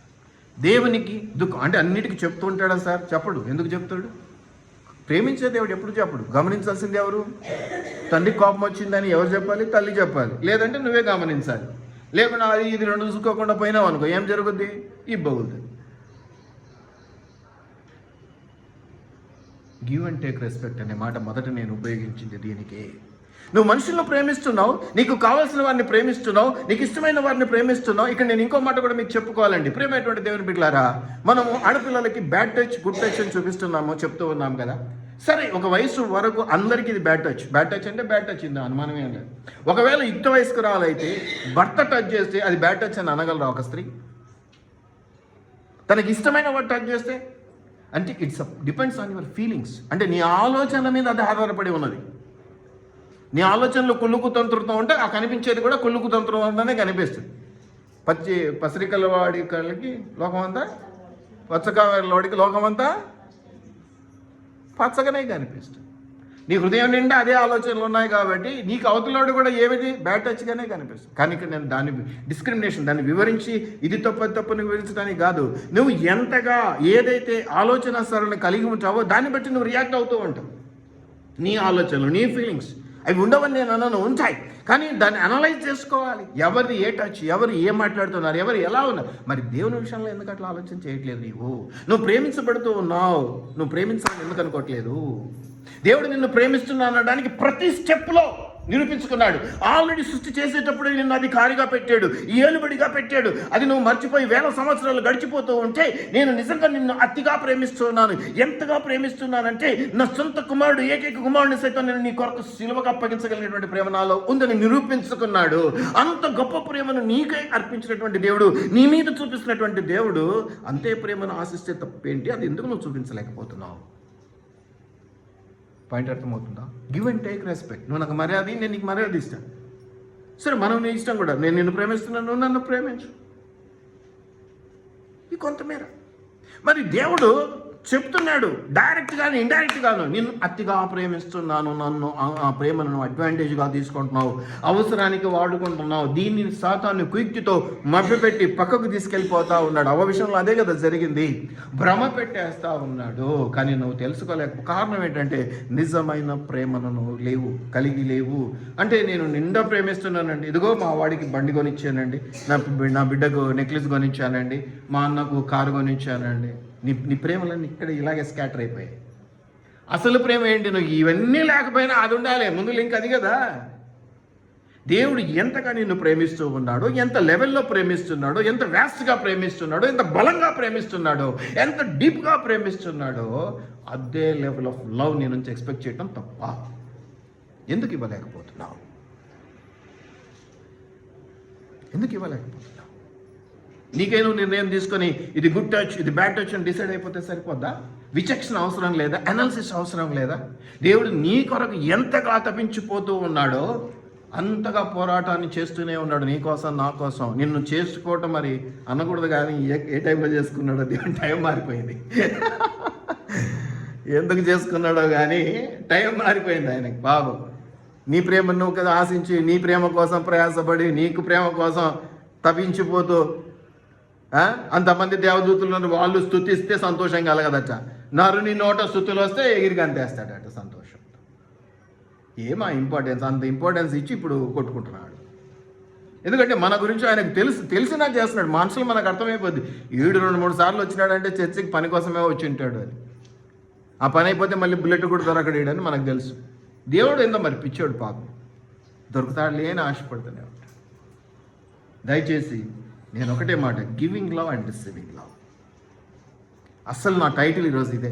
దేవునికి దుఃఖం. అంటే అన్నిటికీ చెప్తూ ఉంటాడా సార్? చెప్పడు. ఎందుకు చెప్తాడు? ప్రేమించే దేవుడు ఎప్పుడు చెప్పడు. గమనించాల్సింది ఎవరు? తండ్రికి కోపం వచ్చిందని ఎవరు చెప్పాలి? తల్లి చెప్పాలి. లేదంటే నువ్వే గమనించాలి. లేకుండా అది ఇది రెండు చూసుకోకుండా పోయినావు అనుకో, ఏం జరుగుద్ది? ఇబ్బంది. గివ్ అండ్ టేక్ రెస్పెక్ట్ అనే మాట మొదట నేను ఉపయోగించింది దీనికి. నువ్వు మనుషులను ప్రేమిస్తున్నావు, నీకు కావాల్సిన వారిని ప్రేమిస్తున్నావు, నీకు ఇష్టమైన వారిని ప్రేమిస్తున్నావు. ఇక్కడ నేను ఇంకో మాట కూడా మీకు చెప్పుకోవాలండి. ప్రేమైనటువంటి దేవుని బిడ్డలారా, మనము ఆడపిల్లలకి బ్యాడ్ టచ్ గుడ్ టచ్ అని చూపిస్తున్నాము, చెప్తూ ఉన్నాం కదా. సరే, ఒక వయసు వరకు అందరికీ ఇది బ్యాడ్ టచ్. బ్యాడ్ టచ్ అంటే బ్యాడ్ టచ్, ఇందా అనుమానం ఏం లేదు. ఒకవేళ యుక్త వయస్కురాలైతే భర్త టచ్ చేస్తే అది బ్యాడ్ టచ్ అని అనగలరా ఒక స్త్రీ? తనకి ఇష్టమైన వాడు టచ్ చేస్తే అంటే it's depends on your feelings. అంటే నీ ఆలోచన మీద అది ఆధారపడి ఉన్నది. నీ ఆలోచనలు కుళ్ళుకు తంత్రుతో ఉంటే ఆ కనిపించేది కూడా కుళ్ళుకు తంత్రంగానే కనిపిస్తుంది. పసిరికల వాడి కళ్ళకి లోకమంతా, పచ్చకాయలవాడికి లోకమంతా పచ్చగానే కనిపిస్తుంది. నీ హృదయం నిండా అదే ఆలోచనలు ఉన్నాయి కాబట్టి నీకు అవతలోడు కూడా ఏమిటి బ్యాడ్ టచ్గానే కనిపిస్తుంది. కానీ ఇక్కడ నేను దాన్ని డిస్క్రిమినేషన్, దాన్ని వివరించి ఇది తప్పని వివరించడానికి కాదు. నువ్వు ఎంతగా ఏదైతే ఆలోచన సరళి కలిగి ఉంటావో దాన్ని బట్టి నువ్వు రియాక్ట్ అవుతూ ఉంటావు. నీ ఆలోచనలు, నీ ఫీలింగ్స్ అవి ఉండవని నేను అన్నాను, ఉంటాయి. కానీ దాన్ని అనలైజ్ చేసుకోవాలి. ఎవరిది ఏ టచ్, ఎవరు ఏం మాట్లాడుతున్నారు, ఎవరు ఎలా ఉన్నారు. మరి దేవుని విషయంలో ఎందుకు అట్లా ఆలోచన చేయట్లేదు? నువ్వు ప్రేమించబడుతూ ఉన్నావు, నువ్వు ప్రేమించాలని ఎందుకు అనుకోవట్లేదు? దేవుడు నిన్ను ప్రేమిస్తున్నా అనడానికి ప్రతి స్టెప్లో నిరూపించుకున్నాడు. ఆల్రెడీ సృష్టి చేసేటప్పుడు నిన్ను అధికారిగా పెట్టాడు, ఏలుబడిగా పెట్టాడు. అది నువ్వు మర్చిపోయి వేల సంవత్సరాలు గడిచిపోతూ ఉంటే నేను నిజంగా నిన్ను అతిగా ప్రేమిస్తున్నాను. ఎంతగా ప్రేమిస్తున్నానంటే నా సొంత కుమారుడు, ఏకైక కుమారుడిని సైతం నేను నీ కొరకు సిలువగా అప్పగించగలిగినటువంటి ప్రేమ నాలో ఉందని నిరూపించుకున్నాడు. అంత గొప్ప ప్రేమను నీకై అర్పించినటువంటి దేవుడు, నీ మీద చూపిస్తున్నటువంటి దేవుడు, అంతే ప్రేమను ఆశిస్తే తప్పేంటి? అది ఎందుకు నువ్వు చూపించలేకపోతున్నావు? పాయింట్ అర్థమవుతుందా? Give and take respect. నువ్వు నాకు మర్యాద, నేను నీకు మర్యాద ఇస్తాను. సరే, మనం నీ ఇష్టం కూడా. నేను నిన్ను ప్రేమిస్తున్నాను, నువ్వు నన్ను ప్రేమించు. ఈ కొంతమేర. మరి దేవుడు చెప్తున్నాడు డైరెక్ట్ గాను ఇండైరెక్ట్ గాను, నిన్ను అతిగా ప్రేమిస్తున్నాను, నన్ను ఆ ప్రేమను అడ్వాంటేజ్గా తీసుకుంటున్నావు, అవసరానికి వాడుకుంటున్నావు. దీన్ని సాతాను కుయుక్తితో మభ్యపెట్టి పక్కకు తీసుకెళ్ళిపోతా ఉన్నాడు. అవ విషయంలో అదే కదా జరిగింది. భ్రమ పెట్టేస్తా ఉన్నాడు. కానీ నువ్వు తెలుసుకోలేక కారణం ఏంటంటే నిజమైన ప్రేమను కలిగి లేవు. అంటే నేను నిండా ప్రేమిస్తున్నానండి, ఇదిగో మా వాడికి బండి కొనిచ్చానండి, నా బిడ్డకు నెక్లెస్ కొనిచ్చానండి, మా అన్నకు కారు కొనిచ్చానండి. నీ ప్రేమలన్నీ ఇక్కడ ఇలాగే స్కాటర్ అయిపోయాయి. అసలు ప్రేమ ఏంటి? నువ్వు ఇవన్నీ లేకపోయినా అది ఉండాలి. ముందు లింక్ అది కదా. దేవుడు ఎంతగా నిన్ను ప్రేమిస్తూ ఉన్నాడో, ఎంత లెవెల్లో ప్రేమిస్తున్నాడో, ఎంత వ్యాస్ట్గా ప్రేమిస్తున్నాడో, ఎంత బలంగా ప్రేమిస్తున్నాడో, ఎంత డీప్గా ప్రేమిస్తున్నాడో, అదే లెవెల్ ఆఫ్ లవ్ నీ నుంచి ఎక్స్పెక్ట్ చేయటం తప్ప. ఎందుకు ఇవ్వలేకపోతున్నావు? నీకైనా నిర్ణయం తీసుకొని ఇది గుడ్ టచ్, ఇది బ్యాడ్ టచ్ అని డిసైడ్ అయిపోతే సరిపోద్దా? విచక్షణ అవసరం లేదా? అనాలిసిస్ అవసరం లేదా? దేవుడు నీ కొరకు ఎంతగా తప్పించిపోతూ ఉన్నాడో అంతగా పోరాటాన్ని చేస్తూనే ఉన్నాడు నీ కోసం, నా కోసం. నిన్ను చేసుకోవటం మరి అనకూడదు, కానీ ఏ టైంలో చేసుకున్నాడో దేవుని టైం మారిపోయింది. ఎందుకు చేసుకున్నాడో కానీ టైం మారిపోయింది ఆయనకి. బాబు, నీ ప్రేమ నువ్వు కదా ఆశించి, నీ ప్రేమ కోసం ప్రయాసపడి, నీకు ప్రేమ కోసం తప్పించిపోతూ అంతమంది దేవదూతులను వాళ్ళు స్తుతిస్తే సంతోషం కలగదట. నరుని నోట స్తుతులు వస్తే ఎగిరికి అంతేస్తాడట సంతోషంతో. ఏమా ఇంపార్టెన్స్? అంత ఇంపార్టెన్స్ ఇచ్చి ఇప్పుడు కొట్టుకుంటున్నాడు. ఎందుకంటే మన గురించి ఆయనకు తెలిసినా చేస్తున్నాడు. మనుషులు మనకు అర్థమైపోద్ది. 2-3 సార్లు వచ్చినాడంటే చర్చికి పని కోసమే వచ్చి ఉంటాడు. అది ఆ పని అయిపోతే మళ్ళీ బుల్లెట్ కూడా దొరకడని మనకు తెలుసు. దేవుడు ఏందో మరి పిచ్చోడు పాపం, దొరుకుతాడు లేని ఆశపడుతూనే ఉంటాడు. దయచేసి నేను ఒకటే మాట, giving love and receiving love. అస్సలు నా టైటిల్ ఈరోజు ఇదే.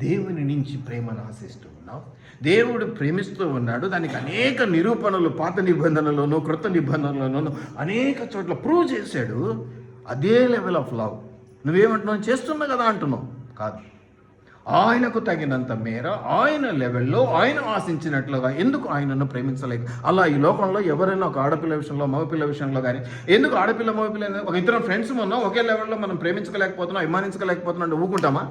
దేవుని నుంచి ప్రేమను ఆశిస్తూ ఉన్నావు, దేవుడు ప్రేమిస్తూ ఉన్నాడు. దానికి అనేక నిరూపణలు పాత నిబంధనలోనూ క్రొత్త నిబంధనలోనూ అనేక చోట్ల ప్రూవ్ చేశాడు. అదే లెవెల్ ఆఫ్ లవ్. నువ్వేమంటున్నావు? చేస్తున్నా కదా అంటున్నావు కాదు. ఆయనకు తగినంత మేర ఆయన లెవెల్లో ఆయన ఆశించినట్లుగా ఎందుకు ఆయనను ప్రేమించలేక అలా ఈ లోకంలో ఎవరైనా ఒక ఆడపిల్ల విషయంలో మగపిల్ల విషయంలో కానీ ఎందుకు ఆడపిల్ల మగపిల్ల ఒక ఇద్దరు ఫ్రెండ్స్ ఉన్నాం ఒకే లెవెల్లో మనం ప్రేమించలేకపోతున్నాం అభిమానించలేకపోతున్నాం అంటే ఊకుంటామా?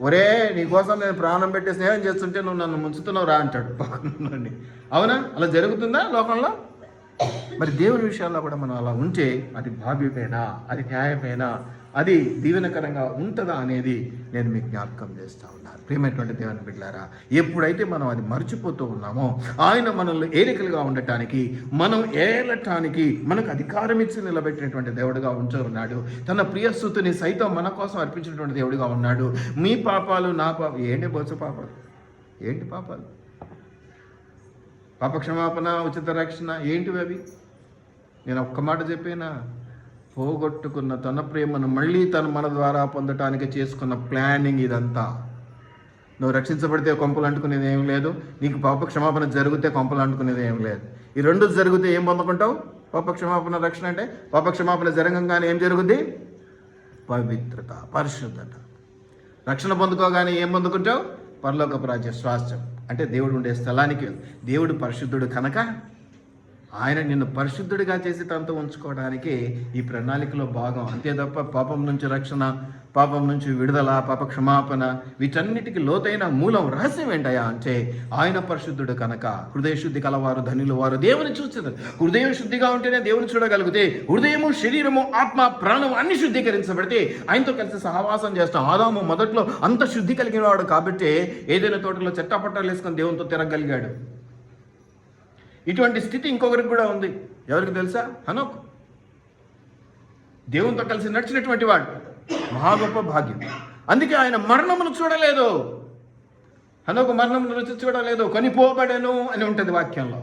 ఒరే నీకోసం నేను ప్రాణం పెట్టి స్నేహం చేస్తుంటే నువ్వు నన్ను ముంచుతున్నావు రా అంటాడు పక్కనుండి. అవునా? అలా జరుగుతుందా లోకంలో? మరి దేవుని విషయాల్లో కూడా మనం అలా ఉంటే అది భావ్యమేనా, అది న్యాయమేనా, అది దీవెనకరంగా ఉంటుందా అనేది నేను మీకు జ్ఞాపకం చేస్తూ ఉన్నాను. ప్రియమైనటువంటి దేవుని బిడ్డలారా, ఎప్పుడైతే మనం అది మర్చిపోతూ ఉన్నామో ఆయన మనల్ని ఏలికలుగా ఉండటానికి, మనం ఏలటానికి మనకు అధికారం ఇచ్చి నిలబెట్టినటువంటి దేవుడుగా ఉంటున్నాడు. తన ప్రియస్తుతిని సైతం మన కోసం అర్పించినటువంటి దేవుడిగా ఉన్నాడు. మీ పాపాలు నా ఏంటి బొత్స పాపాలు? ఏంటి పాపాలు? పాప క్షమాపణ, ఉచిత రక్షణ ఏంటివి అవి? నేను ఒక్క మాట చెప్పేనా? పోగొట్టుకున్న తన ప్రేమను మళ్ళీ తను మన ద్వారా పొందటానికి చేసుకున్న ప్లానింగ్ ఇదంతా. నువ్వు రక్షించబడితే కొంపలు అంటుకునేది ఏం లేదు, నీకు పాప క్షమాపణ జరిగితే కొంపలు అంటుకునేది ఏం లేదు. ఈ రెండు జరిగితే ఏం పొందుకుంటావు? పాప క్షమాపణ, రక్షణ. అంటే పాప క్షమాపణ జరగంగానే ఏం జరుగుద్ది? పవిత్రత, పరిశుద్ధత. రక్షణ పొందుకోగానే ఏం పొందుకుంటావు? పరలోకపు రాజ్య స్వాస్థ్యం. అంటే దేవుడు ఉండే స్థలానికి. దేవుడు పరిశుద్ధుడు కనుక ఆయన నిన్ను పరిశుద్ధుడిగా చేసి తనతో ఉంచుకోవడానికి ఈ ప్రణాళికలో భాగం. అంతే తప్ప పాపం నుంచి రక్షణ, పాపం నుంచి విడుదల, పాప క్షమాపణ, వీటన్నిటికీ లోతైన మూలం రహస్యం ఏంటయా అంటే ఆయన పరిశుద్ధుడు కనుక. హృదయ శుద్ధి కలవారు ధన్యులు వారు దేవుని చూస్తారు. హృదయం శుద్ధిగా ఉంటేనే దేవుని చూడగలిగితే హృదయము, శరీరము, ఆత్మ, ప్రాణం అన్ని శుద్ధీకరించబడితే ఆయనతో కలిసి సహవాసం చేస్తాం. ఆదాము మొదట్లో అంత శుద్ధి కలిగిన వాడు కాబట్టి ఏదైనా తోటలో చెట్టాపట్టాలు వేసుకొని దేవునితో తిరగలిగాడు. ఇటువంటి స్థితి ఇంకొకరికి కూడా ఉంది. ఎవరికి తెలుసా? హనోకు. దేవునితో కలిసి నడిచినటువంటి వాడు. మహా గొప్ప భాగ్యం. అందుకే ఆయన మరణమును చూడలేదు. హనోకు మరణమును రుచి చూడలేదు, కొనిపోబడెను అని ఉంటుంది వాక్యంలో.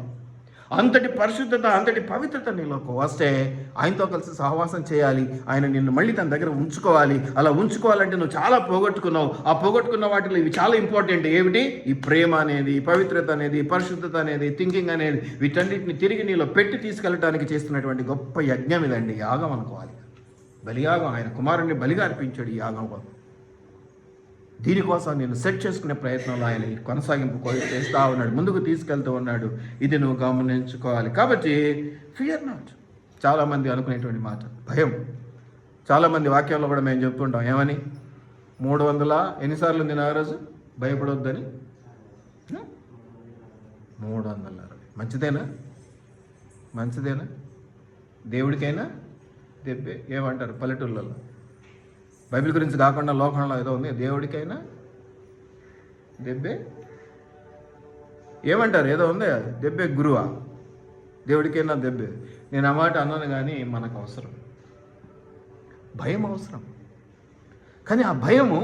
అంతటి పరిశుద్ధత, అంతటి పవిత్రత నీలోకి వస్తే ఆయనతో కలిసి సహవాసం చేయాలి. ఆయన నిన్ను మళ్ళీ తన దగ్గర ఉంచుకోవాలి. అలా ఉంచుకోవాలంటే నువ్వు చాలా పోగొట్టుకున్నావు. ఆ పోగొట్టుకున్న వాటిలో ఇవి చాలా ఇంపార్టెంట్. ఏమిటి? ఈ ప్రేమ అనేది, పవిత్రత అనేది, పరిశుద్ధత అనేది, థింకింగ్ అనేది, వీటన్నిటిని తిరిగి నీలో పెట్టి తీసుకెళ్ళడానికి చేస్తున్నటువంటి గొప్ప యజ్ఞం ఇదండి. యాగం అనుకోవాలి. బలియాగం. ఆయన కుమారుణ్ణి బలిగా అర్పించాడు ఈ యాగం. దీనికోసం నేను సెట్ చేసుకునే ప్రయత్నంలో ఆయన కొనసాగింపు చేస్తూ ఉన్నాడు, ముందుకు తీసుకెళ్తూ ఉన్నాడు. ఇది నువ్వు గమనించుకోవాలి. కాబట్టి ఫియర్ నాట్. చాలామంది అనుకునేటువంటి మాట భయం. చాలామంది వాక్యంలో కూడా మేము చెప్తుంటాం ఏమని? 300 ఎన్నిసార్లు ఉంది నా రోజు భయపడొద్దని? 360. మంచిదేనా? మంచిదేనా? దేవుడికైనా దెబ్బే. ఏమంటారు పల్లెటూళ్ళలో? బైబిల్ గురించి కాకుండా లోకంలో ఏదో ఉంది, దేవుడికైనా దెబ్బే. ఏమంటారు? ఏదో ఉంది, దెబ్బే గురువా? దేవుడికైనా దెబ్బే. నేను ఆ మాట అన్నాను, కానీ మనకు అవసరం భయం, అవసరం. కానీ ఆ భయము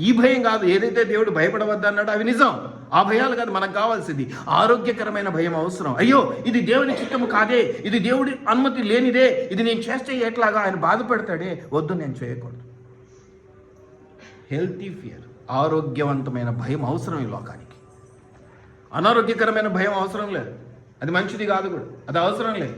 ఈ భయం కాదు. ఏదైతే దేవుడు భయపడవద్దన్నాడో అవి నిజం. ఆ భయాలు కాదు మనకు కావాల్సింది. ఆరోగ్యకరమైన భయం అవసరం. అయ్యో ఇది దేవుని చిత్తము కాదే, ఇది దేవుడి అనుమతి లేనిదే, ఇది నేను చేస్తే ఎట్లాగా ఆయన బాధపడతాడే, వద్దు నేను చేయకూడదు. హెల్తీ ఫియర్, ఆరోగ్యవంతమైన భయం అవసరం ఈ లోకానికి. అనారోగ్యకరమైన భయం అవసరం లేదు. అది మంచిది కాదు కూడా, అది అవసరం లేదు.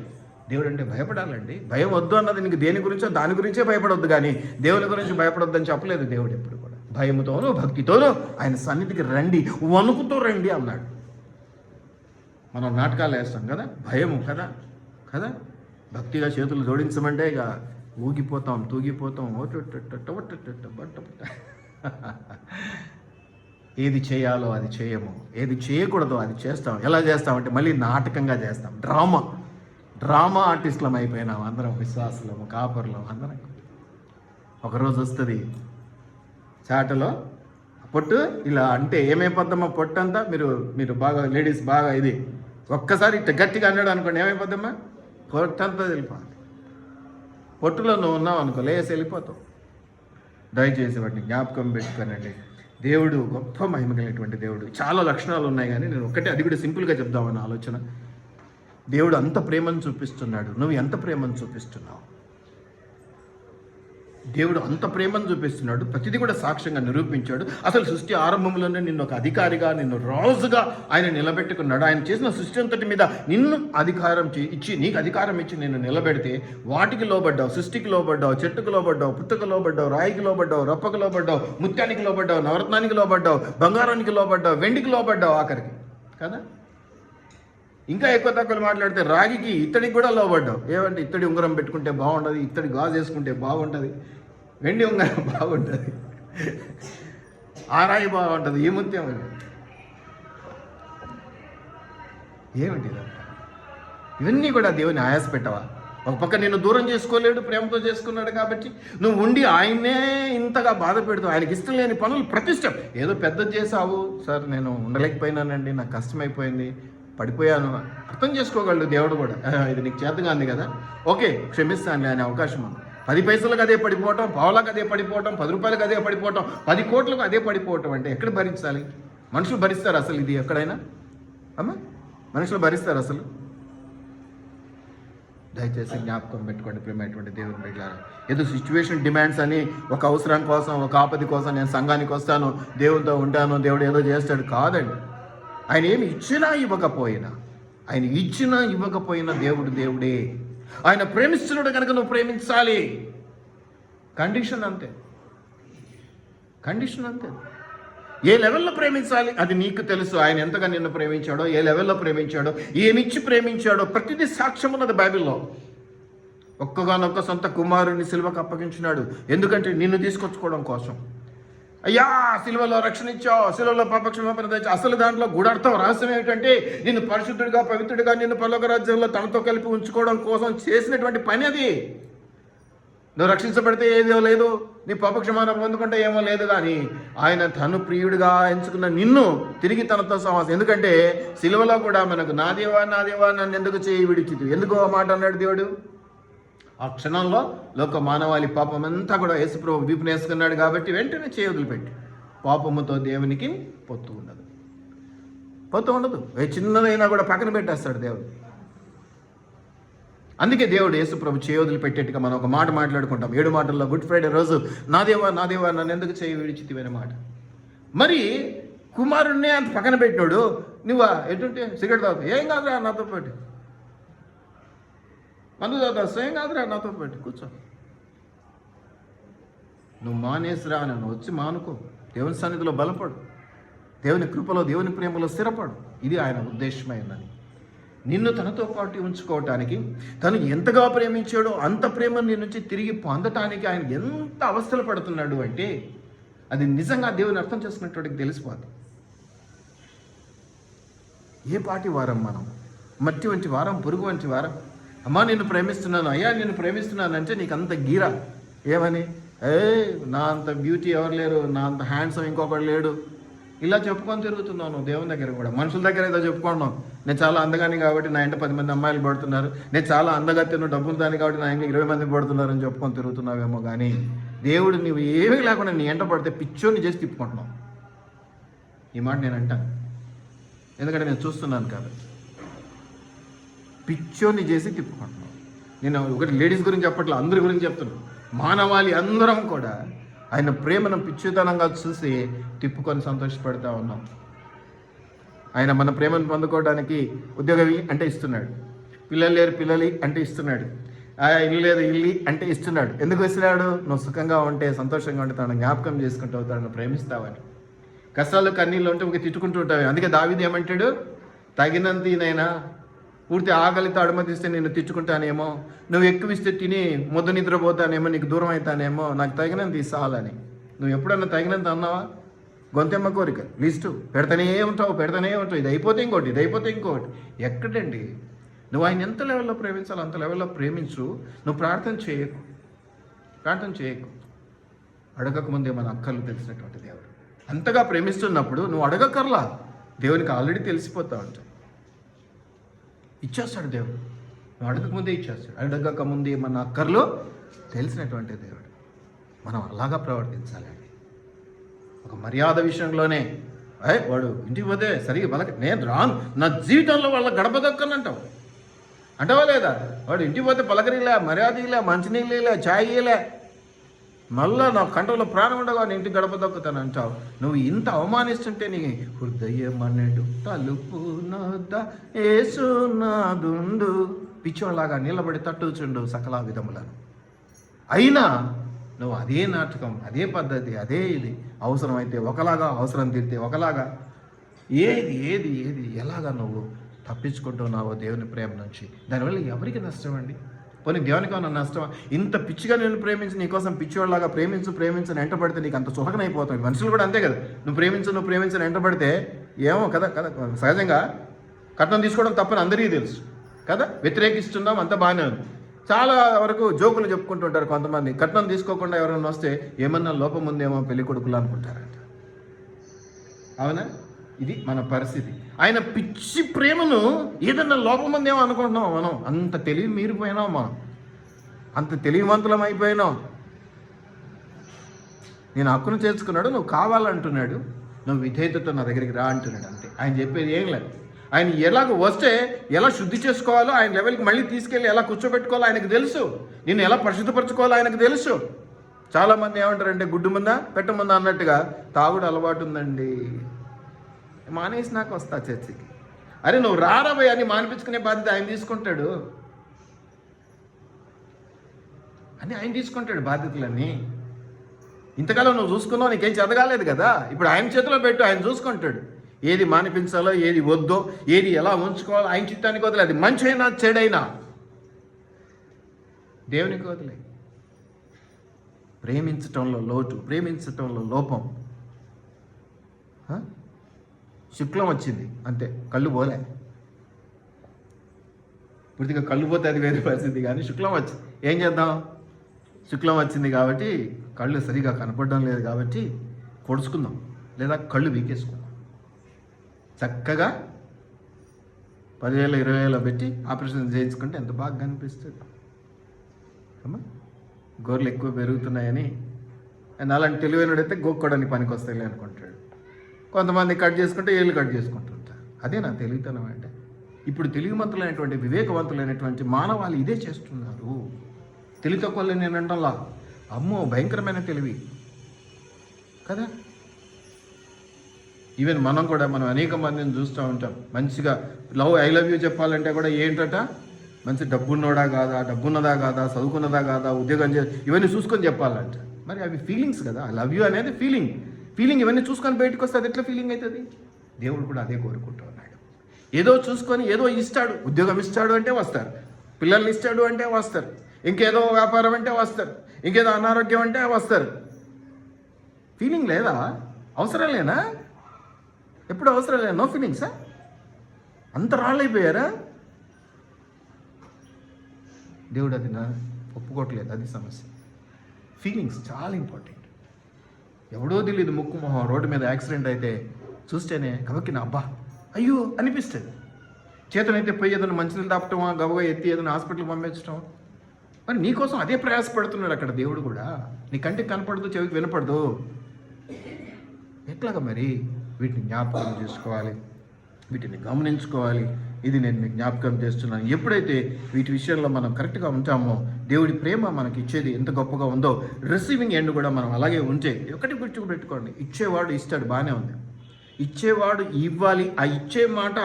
దేవుడు అంటే భయపడాలండి. భయం వద్దు అన్నది నీకు దేని గురించో దాని గురించే భయపడొద్దు, కానీ దేవుని గురించి భయపడొద్దు అని చెప్పలేదు దేవుడు ఎప్పుడు కూడా. భయముతోనూ భక్తితోనూ ఆయన సన్నిధికి రండి, వణుకుతో రండి అన్నాడు. మనం నాటకాలు వేస్తాం కదా, భయము కదా కదా. భక్తిగా చేతులు జోడించమంటే ఇక ఊగిపోతాం, తూగిపోతాం. ఏది చేయాలో అది చేయము, ఏది చేయకూడదో అది చేస్తాం. ఎలా చేస్తామంటే మళ్ళీ నాటకంగా చేస్తాం. డ్రామా ఆర్టిస్టులం అయిపోయినాం అందరం, విశ్వాసులము, కాపర్లం అందరం. ఒకరోజు వస్తుంది చాటలో పొట్టు ఇలా అంటే ఏమైపోద్దమ్మా? పొట్టు అంతా మీరు బాగా లేడీస్ బాగా ఇది ఒక్కసారి ఇట్ట గట్టిగా అన్నాడు అనుకోండి, ఏమైపోద్దమ్మా? పొట్టంతా వెళ్ళిపోవాలి. పొట్టులో నువ్వు ఉన్నావు అనుకో, లేసి వెళ్ళిపోతావు. దయచేసి వాటిని జ్ఞాపకం పెట్టుకోనండి. దేవుడు గొప్ప మహిమ కలిగినటువంటి దేవుడు. చాలా లక్షణాలు ఉన్నాయి, కానీ నేను ఒక్కటే, అది కూడా సింపుల్గా చెప్దామని ఆలోచన. దేవుడు అంత ప్రేమను చూపిస్తున్నాడు. నువ్వు ఎంత ప్రేమను చూపిస్తున్నావు? దేవుడు అంత ప్రేమను చూపిస్తున్నాడు, ప్రతిదీ కూడా సాక్ష్యంగా నిరూపించాడు. అసలు సృష్టి ఆరంభంలోనే నిన్ను ఒక అధికారిగా, నిన్ను రాజుగా ఆయన నిలబెట్టుకున్నాడు. ఆయన చేసిన సృష్టి అంతటి మీద నిన్ను అధికారం ఇచ్చి, నీకు అధికారం ఇచ్చి నిన్ను నిలబెడితే వాటికి లోబడ్డావు, సృష్టికి లోబడ్డావు, చెట్టుకు లోబడ్డావు, పుట్టకు లోబడ్డావు, రాయికి లోబడ్డావు, రప్పకు లోబడ్డావు, ముత్యానికి లోబడ్డావు, నవరత్నానికి లోబడ్డావు, బంగారానికి లోబడ్డావు, వెండికి లోబడ్డావు ఆఖరికి కదా. ఇంకా ఎక్కువ తక్కువ మాట్లాడితే రాగికి, ఇత్తడికి కూడా లోబడ్డావు. ఏమంటే ఇత్తడి ఉంగరం పెట్టుకుంటే బాగుంటుంది, ఇత్తడి గాజు వేసుకుంటే బాగుంటుంది, వెండి ఉంగరం బాగుంటుంది, ఆ రాయి బాగుంటుంది, ఈ ముత్యం ఏమిటి ఇవన్నీ కూడా దేవుని ఆయాస పెట్టవా? ఒక పక్క నిన్ను దూరం చేసుకోలేడు, ప్రేమతో చేసుకున్నాడు కాబట్టి నువ్వు ఉండి ఆయన్నే ఇంతగా బాధ పెడుతూ, ఆయనకి ఇష్టం లేని పనులు ప్రతిష్టం. ఏదో పెద్దది చేసావు సార్, నేను ఉండలేకపోయినానండి, నాకు కష్టమైపోయింది, పడిపోయాను, అర్థం చేసుకోగలడు దేవుడు కూడా. ఇది నీకు చేతగా ఉంది కదా, ఓకే క్షమిస్తానులే అనే అవకాశం ఉంది. 10 పైసలకు అదే పడిపోవటం, పావులకు అదే పడిపోవటం, 10 రూపాయలకు అదే పడిపోవటం, 10 కోట్లకు అదే పడిపోవటం అంటే ఎక్కడ భరించాలి? మనుషులు భరిస్తారు అసలు ఇది ఎక్కడైనా? అమ్మా మనుషులు భరిస్తారు అసలు? దయచేసి జ్ఞాపకం పెట్టుకోండి ప్రియమైనటువంటి దేవుని బిడ్డలారా. ఏదో సిచ్యువేషన్ డిమాండ్స్ అని, ఒక అవసరం కోసం, ఒక ఆపద కోసం నేను సంఘానికి వస్తాను, దేవునితో ఉంటాను, దేవుడు ఏదో చేస్తాడు కాదండి. ఆయన ఏమి ఇచ్చినా ఇవ్వకపోయినా, ఆయన ఇచ్చినా ఇవ్వకపోయినా దేవుడు దేవుడే. ఆయన ప్రేమిస్తున్నాడు కనుక నువ్వు ప్రేమించాలి. కండిషన్ అంతే, కండిషన్ అంతే. ఏ లెవెల్లో ప్రేమించాలి అది నీకు తెలుసు. ఆయన ఎంతగా నిన్ను ప్రేమించాడో, ఏ లెవెల్లో ప్రేమించాడో, ఏమిచ్చి ప్రేమించాడో ప్రతిదీ సాక్ష్యం ఉన్నది బైబిల్లో. ఒక్కగానొక్క సొంత కుమారుని సిలువకు అప్పగించినాడు. ఎందుకంటే నిన్ను తీసుకొచ్చుకోవడం కోసం. అయ్యా సిలువలో రక్షణ ఇచ్చావు, సిలువలో పాపక్షమాపణ తెచ్చావు. అసలు దాంట్లో గుడార్థం రహస్యం ఏమిటంటే నిన్ను పరిశుద్ధుడిగా, పవిత్రుడిగా, నిన్ను పరలోక రాజ్యంలో తనతో కలిపి ఉంచుకోవడం కోసం చేసినటువంటి పని అది. నువ్వు రక్షించబడితే ఏదో లేదు, నీ పాపక్షమాపణ పొందుకుంటే ఏమో లేదు, కానీ ఆయన తను ప్రియుడిగా ఎంచుకున్న నిన్ను తిరిగి తనతో సమాసం. ఎందుకంటే సిలువలో కూడా మనకు నా దేవా నన్ను ఎందుకు చేయి విడిచితు, ఎందుకు ఆ మాట అన్నాడు దేవుడు? ఆ క్షణంలో లోక మానవాళి పాపం అంతా కూడా యేసుప్రభు వీపుని వేసుకున్నాడు కాబట్టి వెంటనే చేయి వదిలిపెట్టి. పాపముతో దేవునికి పొత్తు ఉండదు. చిన్నదైనా కూడా పక్కన పెట్టేస్తాడు దేవుడు. అందుకే దేవుడు యేసుప్రభు చేయి వదిలిపెట్టేట్టుగా మనం ఒక మాట మాట్లాడుకుంటాం 7 మాటల్లో గుడ్ ఫ్రైడే రోజు, నా దేవా నన్ను ఎందుకు చేయి విడిచితివి అనే మాట. మరి కుమారుణ్ణి అంత పక్కన పెట్టినాడు, నువ్వు ఎటుంటే సిగరెట్ తాగుతావు, ఏం కాదురా నాతో పాటు, మందు తాగుతావు, ఏం కాదురా నాతో పాటు కూర్చో, నువ్వు మానేసిరా, నన్ను వచ్చి మానుకో, దేవుని సన్నిధిలో బలపడు, దేవుని కృపలో, దేవుని ప్రేమలో స్థిరపడు. ఇది ఆయన ఉద్దేశమైనది. నిన్ను తనతో పాటు ఉంచుకోవటానికి, తను ఎంతగా ప్రేమించాడో అంత ప్రేమను నీ నుంచి తిరిగి పొందటానికి ఆయన ఎంత అవస్థలు పడుతున్నాడు అంటే అది నిజంగా దేవుని అర్థం చేసుకున్నటువంటి తెలిసిపోతుంది. ఏ పాటి వారం మనం? మట్టి వంటి వారం, పురుగు వంటి వారం. అమ్మా నిన్ను ప్రేమిస్తున్నాను, అయ్యా నిన్ను ప్రేమిస్తున్నాను అంటే నీకు అంత గీరా ఏమని, నా అంత బ్యూటీ ఎవరు లేరు, నా అంత హ్యాండ్సమ్ ఇంకొకడు లేడు, ఇలా చెప్పుకొని తిరుగుతున్నావు నువ్వు దేవుని దగ్గర కూడా. మనుషుల దగ్గర ఏదో చెప్పుకున్నావు, నేను చాలా అందగాని కాబట్టి నా ఇంట 10 మంది అమ్మాయిలు పడుతున్నారు, నేను చాలా అందగత్తెను డబ్బులు దాన్ని కాబట్టి నా ఇంట్లో 20 మంది పడుతున్నారు అని చెప్పుకొని తిరుగుతున్నావేమో. కానీ దేవుడు నువ్వు ఏమీ లేకుండా నీ ఎంట పడితే పిచ్చోని చేసి తిప్పుకుంటున్నావు. ఈ మాట నేను అంటాను, ఎందుకంటే నేను చూస్తున్నాను కాబట్టి. పిచ్చోని చేసి తిప్పుకుంటున్నావు. నేను ఒకటి లేడీస్ గురించి చెప్పట్లేదు, అందరి గురించి చెప్తున్నాను. మానవాళి అందరం కూడా ఆయన ప్రేమను పిచ్చితనంగా చూసి తిప్పుకొని సంతోషపడుతూ ఉన్నాం. ఆయన మన ప్రేమను పొందుకోవడానికి ఉద్యోగం అంటే ఇస్తున్నాడు, పిల్లలు లేరు పిల్లలు అంటే ఇస్తున్నాడు, ఇల్లు లేదు ఇల్లు అంటే ఇస్తున్నాడు. ఎందుకు ఇస్తున్నాడు? నువ్వు సుఖంగా ఉంటే, సంతోషంగా ఉంటే తనను జ్ఞాపకం చేసుకుంటూ తనను ప్రేమిస్తావని. కష్టాలు కన్నీళ్ళు ఉంటే ఒక తిట్టుకుంటూ ఉంటావు. అందుకే దావీదు ఏమంటాడు, తగినంతనైనా పూర్తి ఆకలితో అడుమతిస్తే నేను తెచ్చుకుంటానేమో, నువ్వు ఎక్కువ ఇస్తే తిని ముద్ద నిద్రపోతానేమో, నీకు దూరం అవుతానేమో, నాకు తగినంత ఇస్తాలని. నువ్వు ఎప్పుడన్నా తగినంత అన్నావా? గొంతెమ్మ కోరిక లిస్టు పెడతానే ఉంటావు. ఇది అయిపోతే ఇంకోటి, ఇది అయిపోతే ఇంకోటి. ఎక్కడండి? నువ్వు ఆయన ఎంత లెవెల్లో ప్రేమించాలో అంత లెవెల్లో ప్రేమించు. నువ్వు ప్రార్థన చేయకు. అడగకముందే మన అక్కర్లు తెలిసినటువంటి దేవుడు. అంతగా ప్రేమిస్తున్నప్పుడు నువ్వు అడగకర్లా, దేవునికి ఆల్రెడీ తెలిసిపోతా ఉంటావు. ఇచ్చేస్తాడు దేవుడు, నువ్వు అడగకముందే ఇచ్చేస్తాడు. అడగకముందే మన అక్కర్లు తెలిసినటువంటి దేవుడు. మనం అలాగా ప్రవర్తించాలండి. ఒక మర్యాద విషయంలోనే వాడు ఇంటికి పోతే సరిగా నేను రాను, నా జీవితంలో వాళ్ళ గడప దక్కనంటావు అంటావా లేదా? వాడు ఇంటికి పోతే పలకరిలే, మర్యాద ఇలా, మంచినీళ్ళే, ఛాయ్ ఇలే, మళ్ళా నా కంటలో ప్రాణం ఉండగా నేను ఇంటికి గడప దొక్కుతాను అంటావు. నువ్వు ఇంత అవమానిస్తుంటే నీ హృదయమనెడు తలుపు నొద్ద యేసునాథుండు పిచ్చోళ్ళలాగా నిలబడి తట్టుచుండు సకల విధములను. అయినా నువ్వు అదే నాటకం, అదే పద్ధతి, అదే ఇది, అవసరమైతే ఒకలాగా, అవసరం తీరితే ఒకలాగా, ఏది ఏది ఏది ఎలాగా నువ్వు తప్పించుకుంటున్నావో దేవుని ప్రేమ నుంచి. దానివల్ల ఎవరికి నష్టం అండి? పోనీ దేవునికి ఏమన్నా నష్టమా? ఇంత పిచ్చిగా నేను ప్రేమించి నీకోసం పిచ్చివాళ్ళలాగా ప్రేమించని ఎంటపడితే నీకు అంత చులకనైపోతాయి. మనుషులు కూడా అంతే కదా, నువ్వు ప్రేమించని ఎంటపడితే ఏమో కదా కదా. సహజంగా కట్నం తీసుకోవడం తప్పని అందరికీ తెలుసు కదా, వ్యతిరేకిస్తున్నాం, అంత బాగానే ఉంది. చాలా వరకు జోకులు చెప్పుకుంటుంటారు కొంతమంది, కట్నం తీసుకోకుండా ఎవరైనా వస్తే ఏమన్నా లోపం ఉందేమో పెళ్లి కొడుకులు అనుకుంటారంట. అవునా? ఇది మన పరిస్థితి. ఆయన పిచ్చి ప్రేమను ఏదన్నా లోపం ఉందేమో అనుకుంటున్నాం మనం. అంత తెలివి మీరిపోయినాం మనం, అంత తెలివివంతులం అయిపోయినాం. నేను హక్కును చేర్చుకున్నాడు, నువ్వు కావాలంటున్నాడు, నువ్వు విధేయతతో నా దగ్గరికి రా అంటున్నాడు. అంతే. ఆయన చెప్పేది ఏం లేదు. ఆయన ఎలాగ వస్తే ఎలా శుద్ధి చేసుకోవాలో, ఆయన లెవెల్కి మళ్ళీ తీసుకెళ్ళి ఎలా కూర్చోబెట్టుకోవాలో ఆయనకు తెలుసు. నిన్ను ఎలా పరిశుద్ధపరచుకోవాలో ఆయనకు తెలుసు. చాలామంది ఏమంటారంటే గుడ్డు ముందా పెట్ట ముందా అన్నట్టుగా తాగుడు అలవాటు ఉందండి, మానేసినాక వస్తా చర్చికి. అరే నువ్వు రారాబోయ్ అని మానిపించుకునే బాధ్యత ఆయన తీసుకుంటాడు. ఆయన తీసుకుంటాడు బాధ్యతలన్నీ. ఇంతకాలం నువ్వు చూసుకున్నావు, నీకేం చదవలేదు కదా, ఇప్పుడు ఆయన చేతిలో పెట్టు, ఆయన చూసుకుంటాడు. ఏది మానిపించాలో, ఏది వద్దో, ఏది ఎలా ఉంచుకోవాలో ఆయన చిత్తానికి వదిలే. అది మంచి అయినా చెడైనా దేవునికి వదిలే. ప్రేమించటంలో లోటు, ప్రేమించటంలో లోపం. శుక్లం వచ్చింది అంతే, కళ్ళు పోలే. పూర్తిగా కళ్ళు పోతే అది వేరే పరిస్థితి, కానీ శుక్లం వచ్చింది. ఏం చేద్దాం? శుక్లం వచ్చింది కాబట్టి కళ్ళు సరిగా కనపడడం లేదు కాబట్టి పొడుచుకుందాం, లేదా కళ్ళు వీకేసుకుందాం. చక్కగా 10,000 20,000 పెట్టి ఆపరేషన్ చేయించుకుంటే ఎంత బాగా కనిపిస్తుంది అమ్మా. గోర్లు ఎక్కువ పెరుగుతున్నాయని అలాంటి తెలివైనడైతే గోక్కోడానికి పనికి వస్తాయి అనుకుంటాడు. కొంతమంది కట్ చేసుకుంటే ఏళ్ళు కట్ చేసుకుంటుంటారు. అదే నా తెలివితనం అంటే. ఇప్పుడు తెలివిమంతులైనటువంటి, వివేకవంతులైనటువంటి మానవాళి ఇదే చేస్తున్నారు. తెలివి తక్కువ నేను అంటంలా, అమ్మో భయంకరమైన తెలివి కదా. ఈవెన్ మనం అనేక మందిని చూస్తూ ఉంటాం. మంచిగా ఐ లవ్ యూ చెప్పాలంటే కూడా ఏంటట, మంచి డబ్బున్నోడా కాదా, డబ్బున్నదా కాదా, చదువుకున్నదా కాదా, ఉద్యోగం ఇవన్నీ చూసుకొని చెప్పాలంట. మరి అవి ఫీలింగ్స్ కదా. ఐ లవ్ యూ అనేది ఫీలింగ్ ఇవన్నీ చూసుకొని బయటకు వస్తే అది ఎట్లా ఫీలింగ్ అవుతుంది? దేవుడు కూడా అదే కోరుకుంటూ ఉన్నాడు. ఏదో చూసుకొని ఏదో ఇస్తాడు, ఉద్యోగం ఇస్తాడు అంటే వస్తారు, పిల్లల్ని ఇస్తాడు అంటే వస్తారు, ఇంకేదో వ్యాపారం అంటే వస్తారు, ఇంకేదో అనారోగ్యం అంటే వస్తారు. ఫీలింగ్ లేదా? అవసరం లేనా? ఎప్పుడు అవసరం లేదా? నో ఫీలింగ్సా? అంత రాళ్ళైపోయారా? దేవుడు అది ఒప్పుకోవట్లేదు, అది సమస్య. ఫీలింగ్స్ చాలా ఇంపార్టెంట్. ఎవడో తెలియదు ముక్కు మొహం రోడ్డు మీద యాక్సిడెంట్ అయితే చూస్తేనే గబక్కిన అబ్బా అయ్యో అనిపిస్తుంది. చేతనైతే పోయి ఏదైనా మంచినీళ్ళు తాపటమా, గబగా ఎత్తి ఏదైనా హాస్పిటల్కి పంపించడం. మరి నీకోసం అదే ప్రయాసపడుతున్నాడు అక్కడ దేవుడు కూడా. నీ కంటికి కనపడదు, చెవికి వినపడదు. ఎట్లాగా మరి? వీటిని జ్ఞాపకం చేసుకోవాలి, వీటిని గమనించుకోవాలి. ఇది నేను మీకు జ్ఞాపకం చేస్తున్నాను. ఎప్పుడైతే వీటి విషయంలో మనం కరెక్ట్గా ఉంటామో, దేవుడి ప్రేమ మనకి ఇచ్చేది ఎంత గొప్పగా ఉందో, రిసీవింగ్ ఎండ్ కూడా మనం అలాగే ఉంటే, ఒకటి గుర్తుపెట్టుకోండి, ఇచ్చేవాడు ఇస్తాడు, బాగానే ఉంది. ఇచ్చేవాడు ఇవ్వాలి, ఆ ఇచ్చే మాట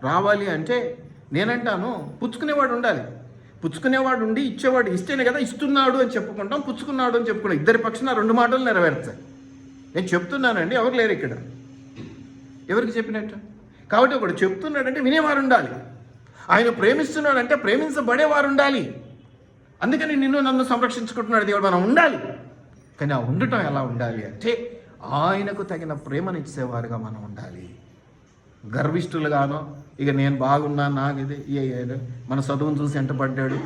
రావాలి అంటే నేనంటాను పుచ్చుకునేవాడు ఉండాలి. పుచ్చుకునేవాడు ఉండి ఇచ్చేవాడు ఇస్తేనే కదా ఇస్తున్నాడు అని చెప్పుకుంటాం, పుచ్చుకున్నాడు అని చెప్పుకుంటాం. ఇద్దరి పక్షాన 2 మాటలు నెరవేర్చాయి. నేను చెప్తున్నానండి, ఎవరు లేరు ఇక్కడ. ఎవరికి చెప్పినట్టు? కాబట్టి ఒకడు చెప్తున్నాడంటే వినేవారు ఉండాలి. ఆయన ప్రేమిస్తున్నాడంటే ప్రేమించబడేవారు ఉండాలి. అందుకని నన్ను సంరక్షించుకుంటున్నాడు దేవుడు. మనం ఉండాలి. కానీ ఆ ఉండటం ఎలా ఉండాలి అంటే ఆయనకు తగిన ప్రేమనిచ్చేవారుగా మనం ఉండాలి. గర్విష్ఠులుగానో ఇక నేను బాగున్నా, నాకు ఇది మన చదువును చూసి ఎంటబడ్డాడు,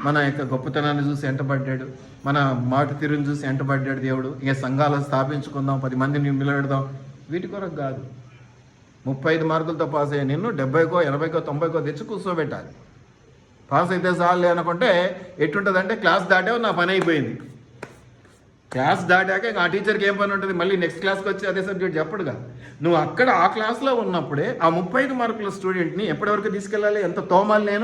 మన యొక్క గొప్పతనాన్ని చూసి ఎంటబడ్డాడు, మన మాట తీరుని చూసి ఎంటబడ్డాడు దేవుడు, ఇక సంఘాలను స్థాపించుకుందాం, 10 మందిని నిలబెడదాం, వీటి కొరకు కాదు. 35 మార్కులతో పాస్ అయ్యే నిన్ను 70కో 80కో 90కో తెచ్చి కూర్చోబెట్టాలి. పాస్ అయితే చాలే అనుకుంటే ఎట్టుంటుందంటే క్లాస్ దాటావు, నా పని అయిపోయింది. క్లాస్ దాటాక ఆ టీచర్కి ఏం పని ఉంటుంది? మళ్ళీ నెక్స్ట్ క్లాస్కి వచ్చి అదే సబ్జెక్ట్ చెప్పడుగా. నువ్వు అక్కడ ఆ క్లాస్లో ఉన్నప్పుడే ఆ 35 మార్కుల స్టూడెంట్ని ఎప్పటివరకు తీసుకెళ్ళాలి? ఎంత తోమాలి?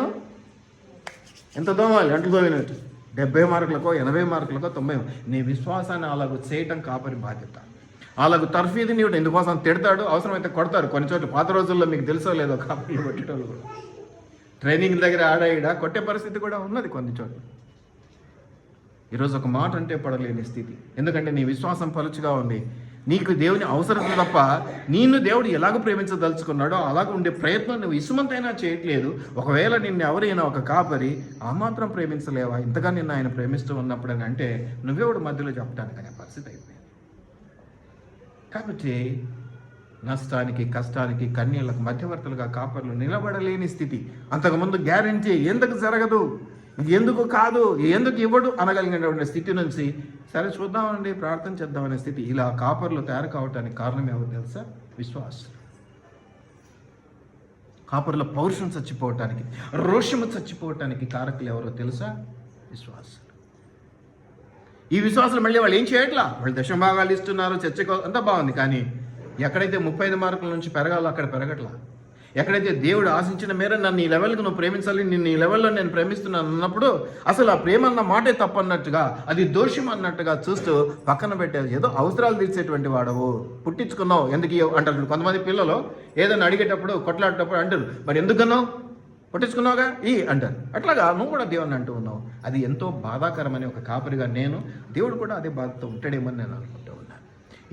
ఎంత తోమాలి? అంట్లు తోమినట్టు 70 మార్కులకో 80 మార్కులకో 90. నీ విశ్వాసాన్ని అలాగ చేయటం కాపరి బాధ్యత. అలాగ తర్ఫీదు నీవు ఎందుకోసం తిడతాడు, అవసరమైతే కొడతారు. కొన్ని చోట్ల పాత రోజుల్లో మీకు తెలుసో లేదో కాపర్లు కొట్టేటోళ్ళు కూడా ట్రైనింగ్ దగ్గర ఆడాయిడా కొట్టే పరిస్థితి కూడా ఉన్నది కొన్ని చోట్ల. ఈరోజు ఒక మాట అంటే పడలేని స్థితి. ఎందుకంటే నీ విశ్వాసం పలుచుగా ఉంది. నీకు దేవుని అవసరం తప్ప నిన్ను దేవుడు ఎలాగ ప్రేమించదలుచుకున్నాడో అలాగ ఉండే ప్రయత్నం నువ్వు ఇసుమంతైనా చేయట్లేదు. ఒకవేళ నిన్ను ఎవరైనా ఒక కాపరి ఆ మాత్రం ప్రేమించలేవా, ఇంతగా నిన్ను ఆయన ప్రేమిస్తూ ఉన్నప్పుడు అని అంటే నువ్వెవడు మధ్యలో చెప్పడానికి అనే పరిస్థితి అయిపోయింది. కాబట్టి నష్టానికి కష్టానికి కన్నీళ్లకు మధ్యవర్తులుగా కాపర్లు నిలబడలేని స్థితి. అంతకుముందు గ్యారెంటీ ఎందుకు జరగదు, ఎందుకు కాదు, ఎందుకు ఇవ్వడు అనగలిగినటువంటి స్థితి నుంచి సరే చూద్దామండి ప్రార్థన చేద్దామనే స్థితి. ఇలా కాపర్లు తయారు కావడానికి కారణం ఎవరు తెలుసా? విశ్వాసం. కాపర్ల పౌరుషం చచ్చిపోవటానికి, రోషము చచ్చిపోవటానికి కారకులు ఎవరో తెలుసా? విశ్వాసం. ఈ విశ్వాసాలు మళ్ళీ వాళ్ళు ఏం చేయట్లా, వాళ్ళు దశభాగాలు ఇస్తున్నారు, చర్చకు అంతా బాగుంది. కానీ ఎక్కడైతే 35 మార్కుల నుంచి పెరగాలో అక్కడ పెరగట్లా. ఎక్కడైతే దేవుడు ఆశించిన మేర నన్ను ఈ లెవెల్కి నువ్వు ప్రేమించాలి, నిన్ను ఈ లెవెల్లో నేను ప్రేమిస్తున్నాను అన్నప్పుడు అసలు ఆ ప్రేమ అన్న మాటే తప్పన్నట్టుగా, అది దోషం అన్నట్టుగా చూస్తూ పక్కన పెట్టేది. ఏదో అవసరాలు తీర్చేటువంటి వాడవు, పుట్టించుకున్నావు ఎందుకు అంటారు. కొంతమంది పిల్లలు ఏదైనా అడిగేటప్పుడు కొట్లాడేటప్పుడు అంటారు, మరి ఎందుకన్నావు, పుట్టించుకున్నావుగా ఈ అంటారు. అట్లాగా నువ్వు కూడా దేవుని అంటూ ఉన్నావు. అది ఎంతో బాధాకరమని ఒక కాపరిగా నేను, దేవుడు కూడా అదే బాధతో ఉంటాడేమని నేను అనుకుంటూ ఉన్నాను.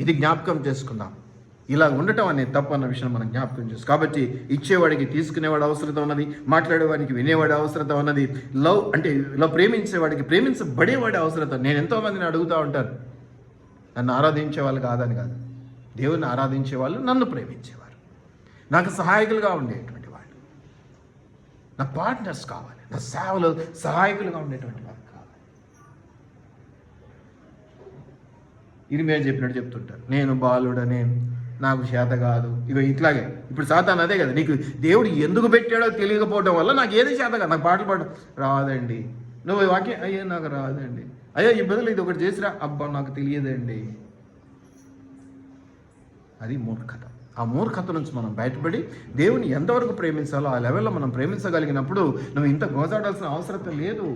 ఇది జ్ఞాపకం చేసుకుందాం. ఇలా ఉండటం అనేది తప్పు అన్న విషయం మనం జ్ఞాపకం చేసుకో. కాబట్టి ఇచ్చేవాడికి తీసుకునేవాడు అవసరత ఉన్నది, మాట్లాడేవాడికి వినేవాడి అవసరత ఉన్నది, లవ్ అంటే ఇలా ప్రేమించేవాడికి ప్రేమించబడేవాడి అవసరత. నేను ఎంతోమందిని అడుగుతూ ఉంటాను, నన్ను ఆరాధించే వాళ్ళు కాదని కాదు, దేవుని ఆరాధించే వాళ్ళు నన్ను ప్రేమించేవారు, నాకు సహాయకులుగా ఉండేటువంటి వాళ్ళు, నా పార్ట్నర్స్ కావాలి, నా సేవలు సహాయకులుగా ఉండేటువంటి వాళ్ళు కావాలి. ఇది మేము చెప్పినట్టు చెప్తుంటారు, నేను బాలుడనే, నాకు చేత కాదు, ఇక ఇట్లాగే. ఇప్పుడు సాతాను అదే కదా, నీకు దేవుడు ఎందుకు పెట్టాడో తెలియకపోవడం వల్ల నాకు ఏది చేత కాదు, నాకు పాటలు పాడడం రాదండి, నువ్వు వాక్యం అయ్యో నాకు రాదండి, అయ్యో ఈ బదులు ఇది ఒకటి చేసిరా, అబ్బా నాకు తెలియదండి. అది మూర్ఖత. ఆ మూర్ఖత నుంచి మనం బయటపడి దేవుని ఎంతవరకు ప్రేమించాలో ఆ లెవెల్లో మనం ప్రేమించగలిగినప్పుడు నువ్వు ఇంత గోజాడాల్సిన అవసరం లేదు,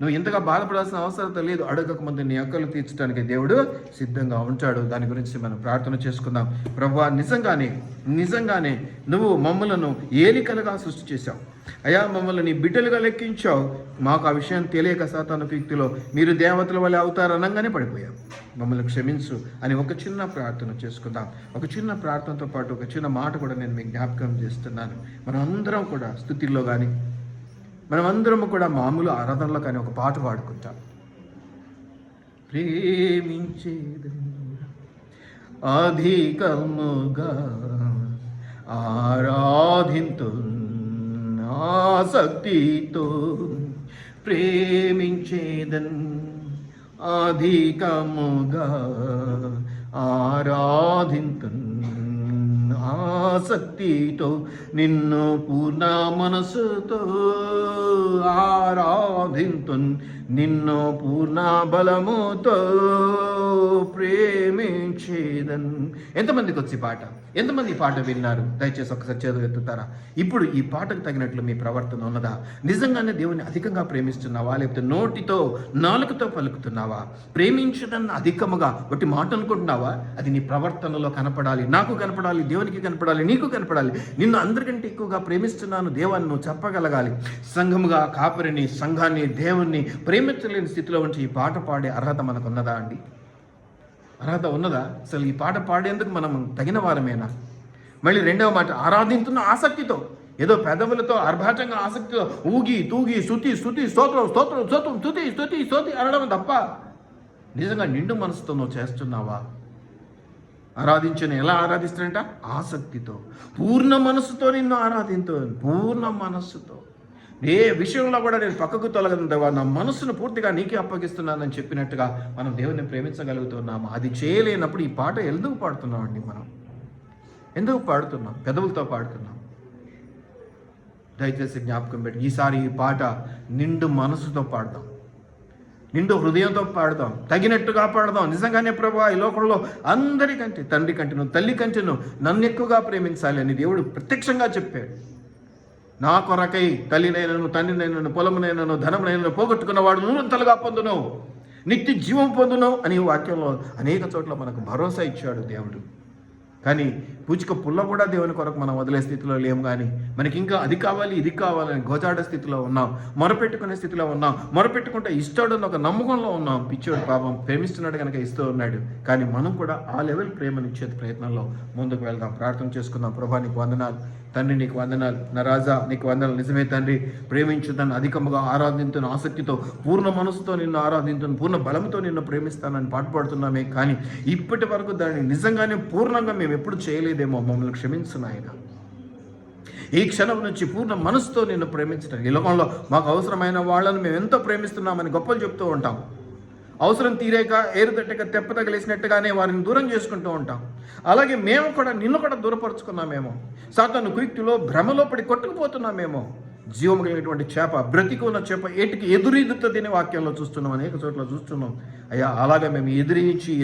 నువ్వు ఇంతగా బాధపడాల్సిన అవసరం లేదు. అడగకముందు నీ అక్కలు తీర్చడానికి దేవుడు సిద్ధంగా ఉంటాడు. దాని గురించి మనం ప్రార్థన చేసుకుందాం. ప్రభువా, నిజంగానే నువ్వు మమ్మలను ఏలికలుగా సృష్టి చేశావు అయ్యా, మమ్మల్ని నీ బిడ్డలుగా లెక్కించావు. మాకు ఆ విషయం తెలియక సాతాను వ్యక్తిలో మీరు దేవతల వల్ల అవుతారనగానే పడిపోయాం, మమ్మల్ని క్షమించు అని ఒక చిన్న ప్రార్థన చేసుకుందాం. ఒక చిన్న ప్రార్థనతో పాటు ఒక చిన్న మాట కూడా నేను మీకు జ్ఞాపకం చేస్తున్నాను. మనం అందరం కూడా స్తుతిలో కానీ మనమందరము కూడా మామూలు ఆరాధనలో కానీ ఒక పాట పాడుకుంటాం. ప్రేమించేది అధికముగా ఆరాధింతు ఆసక్తితో, ప్రేమించేదన్ అధికముగా ఆరాధింతు ఆసక్తితో, నిన్ను పూర్ణ మనసుతో ఆరాధింతున్, నిన్ను పూర్ణ బలముతో ప్రేమించేదన్. ఎంతమందికి వచ్చి పాట, ఎంతమంది ఈ పాట విన్నారు? దయచేసి ఒకసారి చేతులు ఎత్తుతారా? ఇప్పుడు ఈ పాటకు తగినట్లు మీ ప్రవర్తన ఉన్నదా? నిజంగానే దేవుని అధికంగా ప్రేమిస్తున్నావా, లేకపోతే నోటితో నాలుకతో పలుకుతున్నావా? ప్రేమించడాన్ని అధికముగా ఒకటి మాట అనుకుంటున్నావా? అది నీ ప్రవర్తనలో కనపడాలి, నాకు కనపడాలి, దేవునికి కనపడాలి, నీకు కనపడాలి. నిన్ను అందరికంటే ఎక్కువగా ప్రేమిస్తున్నాను దేవాన్ని నువ్వు చెప్పగలగాలి. సంఘముగా కాపరిని, సంఘాన్ని, దేవుణ్ణి ప్రేమించలేని స్థితిలో ఉంచి ఈ పాట పాడే అర్హత మనకు ఉన్నదా అండి? అర్హత ఉన్నదా? అసలు ఈ పాట పాడేందుకు మనం తగిన వారమేనా? మళ్ళీ రెండవ మాట, ఆరాధించున్న ఆసక్తితో, ఏదో పెదవులతో ఆర్భాటంగా ఆసక్తితో ఊగి తూగి స్తుతి స్తోత్రం స్తోత్రం స్తోత్రం స్తుతి అనడం తప్ప నిజంగా నిండు మనసుతో నువ్వు చేస్తున్నావా? ఆరాధించిన ఎలా ఆరాధిస్తానంట? ఆసక్తితో, పూర్ణ మనసుతో నిన్ను ఆరాధించు, పూర్ణ మనస్సుతో. ఏ విషయంలో కూడా నేను పక్కకు తొలగదంటవా, నా మనసును పూర్తిగా నీకే అప్పగిస్తున్నానని చెప్పినట్టుగా మనం దేవుని ప్రేమించగలుగుతున్నాము. అది చేయలేనప్పుడు ఈ పాట ఎందుకు పాడుతున్నామండి? మనం ఎందుకు పాడుతున్నాం? పెదవులతో పాడుతున్నాం. దయచేసి జ్ఞాపకం పెట్టి ఈసారి ఈ పాట నిండు మనసుతో పాడదాం, నిండు హృదయంతో పాడదాం, తగినట్టుగా పాడదాం. నిజంగానే ప్రభువా, ఈ లోకంలో అందరికంటే, తండ్రి కంటేను తల్లి కంటేను నన్ను ఎక్కువగా ప్రేమించాలి అని దేవుడు ప్రత్యక్షంగా చెప్పాడు. నా కొరకై తల్లినైనను తండ్రినైనను పొలమునైనను ధనమునైనను పోగొట్టుకున్నవాడు నూరంతలుగా పొందును, నిత్య జీవం పొందును అని వాక్యంలో అనేక చోట్ల మనకు భరోసా ఇచ్చాడు దేవుడు. కానీ పూచిక పుల్ల కూడా దేవుని కొరకు మనం వదిలే స్థితిలో లేము. కానీ మనకి ఇంకా అది కావాలి ఇది కావాలని గోచాడ స్థితిలో ఉన్నాం, మొరపెట్టుకునే స్థితిలో ఉన్నాం. మొరపెట్టుకుంటే ఇస్తాడని ఒక నమ్మకంలో ఉన్నాం. పిచ్చోడు పాపం ప్రేమిస్తున్నాడు కనుక ఇస్తూ ఉన్నాడు. కానీ మనం కూడా ఆ లెవెల్ ప్రేమను ఇచ్చే ప్రయత్నంలో ముందుకు వెళ్దాం. ప్రార్థన చేసుకుందాం. ప్రభా నీకు వందనాలు, తండ్రి నీకు వందనాలు, నా రాజా నీకు వందనాలు. నిజమే తండ్రి, ప్రేమించుదాన్ని అధికముగా ఆరాధించును, ఆసక్తితో పూర్ణ మనసుతో నిన్ను ఆరాధించును, పూర్ణ బలంతో నిన్ను ప్రేమిస్తానని పాటుపడుతున్నామే. కానీ ఇప్పటి వరకు దాన్ని నిజంగానే పూర్ణంగా మేము ఎప్పుడు చేయలేదేమో, మమ్మల్ని క్షమించు నాయన. ఈ క్షణం నుంచి పూర్ణ మనసుతో నిన్ను ప్రేమించడం. ఈ లోకంలో మాకు అవసరమైన వాళ్ళని మేము ఎంతో ప్రేమిస్తున్నామని గొప్పలు చెప్తూ ఉంటాం. అవసరం తీరేక ఏరుతట్టక తెప్ప తగిలేసినట్టుగానే వారిని దూరం చేసుకుంటూ ఉంటాం. అలాగే మేము కూడా నిన్ను కూడా దూరపరుచుకున్నామేమో, సాతాను కుయుక్తిలో భ్రమలో పడి కొట్టుకుపోతున్నామేమో. జీవం కలిగినటువంటి చేప, బ్రతికి ఉన్న చేప ఏటికి ఎదురీదుతుంది అనే వాక్యంలో చూస్తున్నాం, అనేక చోట్ల చూస్తున్నాం. అయ్యా అలాగే మేము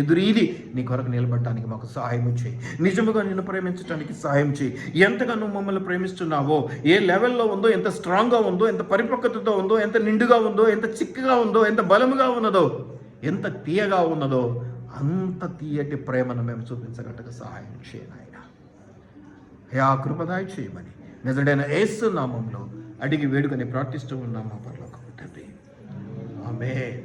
ఎదురీది నీ కొరకు నిలబడటానికి మాకు సహాయం చేయి. నిజముగా నిన్ను ప్రేమించడానికి సహాయం చేయి. ఎంతగా నువ్వు మమ్మల్ని ప్రేమిస్తున్నావో, ఏ లెవెల్లో ఉందో, ఎంత స్ట్రాంగ్గా ఉందో, ఎంత పరిపక్వతతో ఉందో, ఎంత నిండుగా ఉందో, ఎంత చిక్కగా ఉందో, ఎంత బలముగా ఉన్నదో, ఎంత తీయగా ఉన్నదో, అంత తీయటి ప్రేమను మేము చూపించగట్టగా సహాయం చేయనాయన. అయ్యా కృపదాయ చేయమని నిజడైన యేసు నామంలో అడిగి వేడుకొని ప్రార్థిస్తూ ఉన్నాం మా పరలోకపు తండ్రి. ఆమేన్.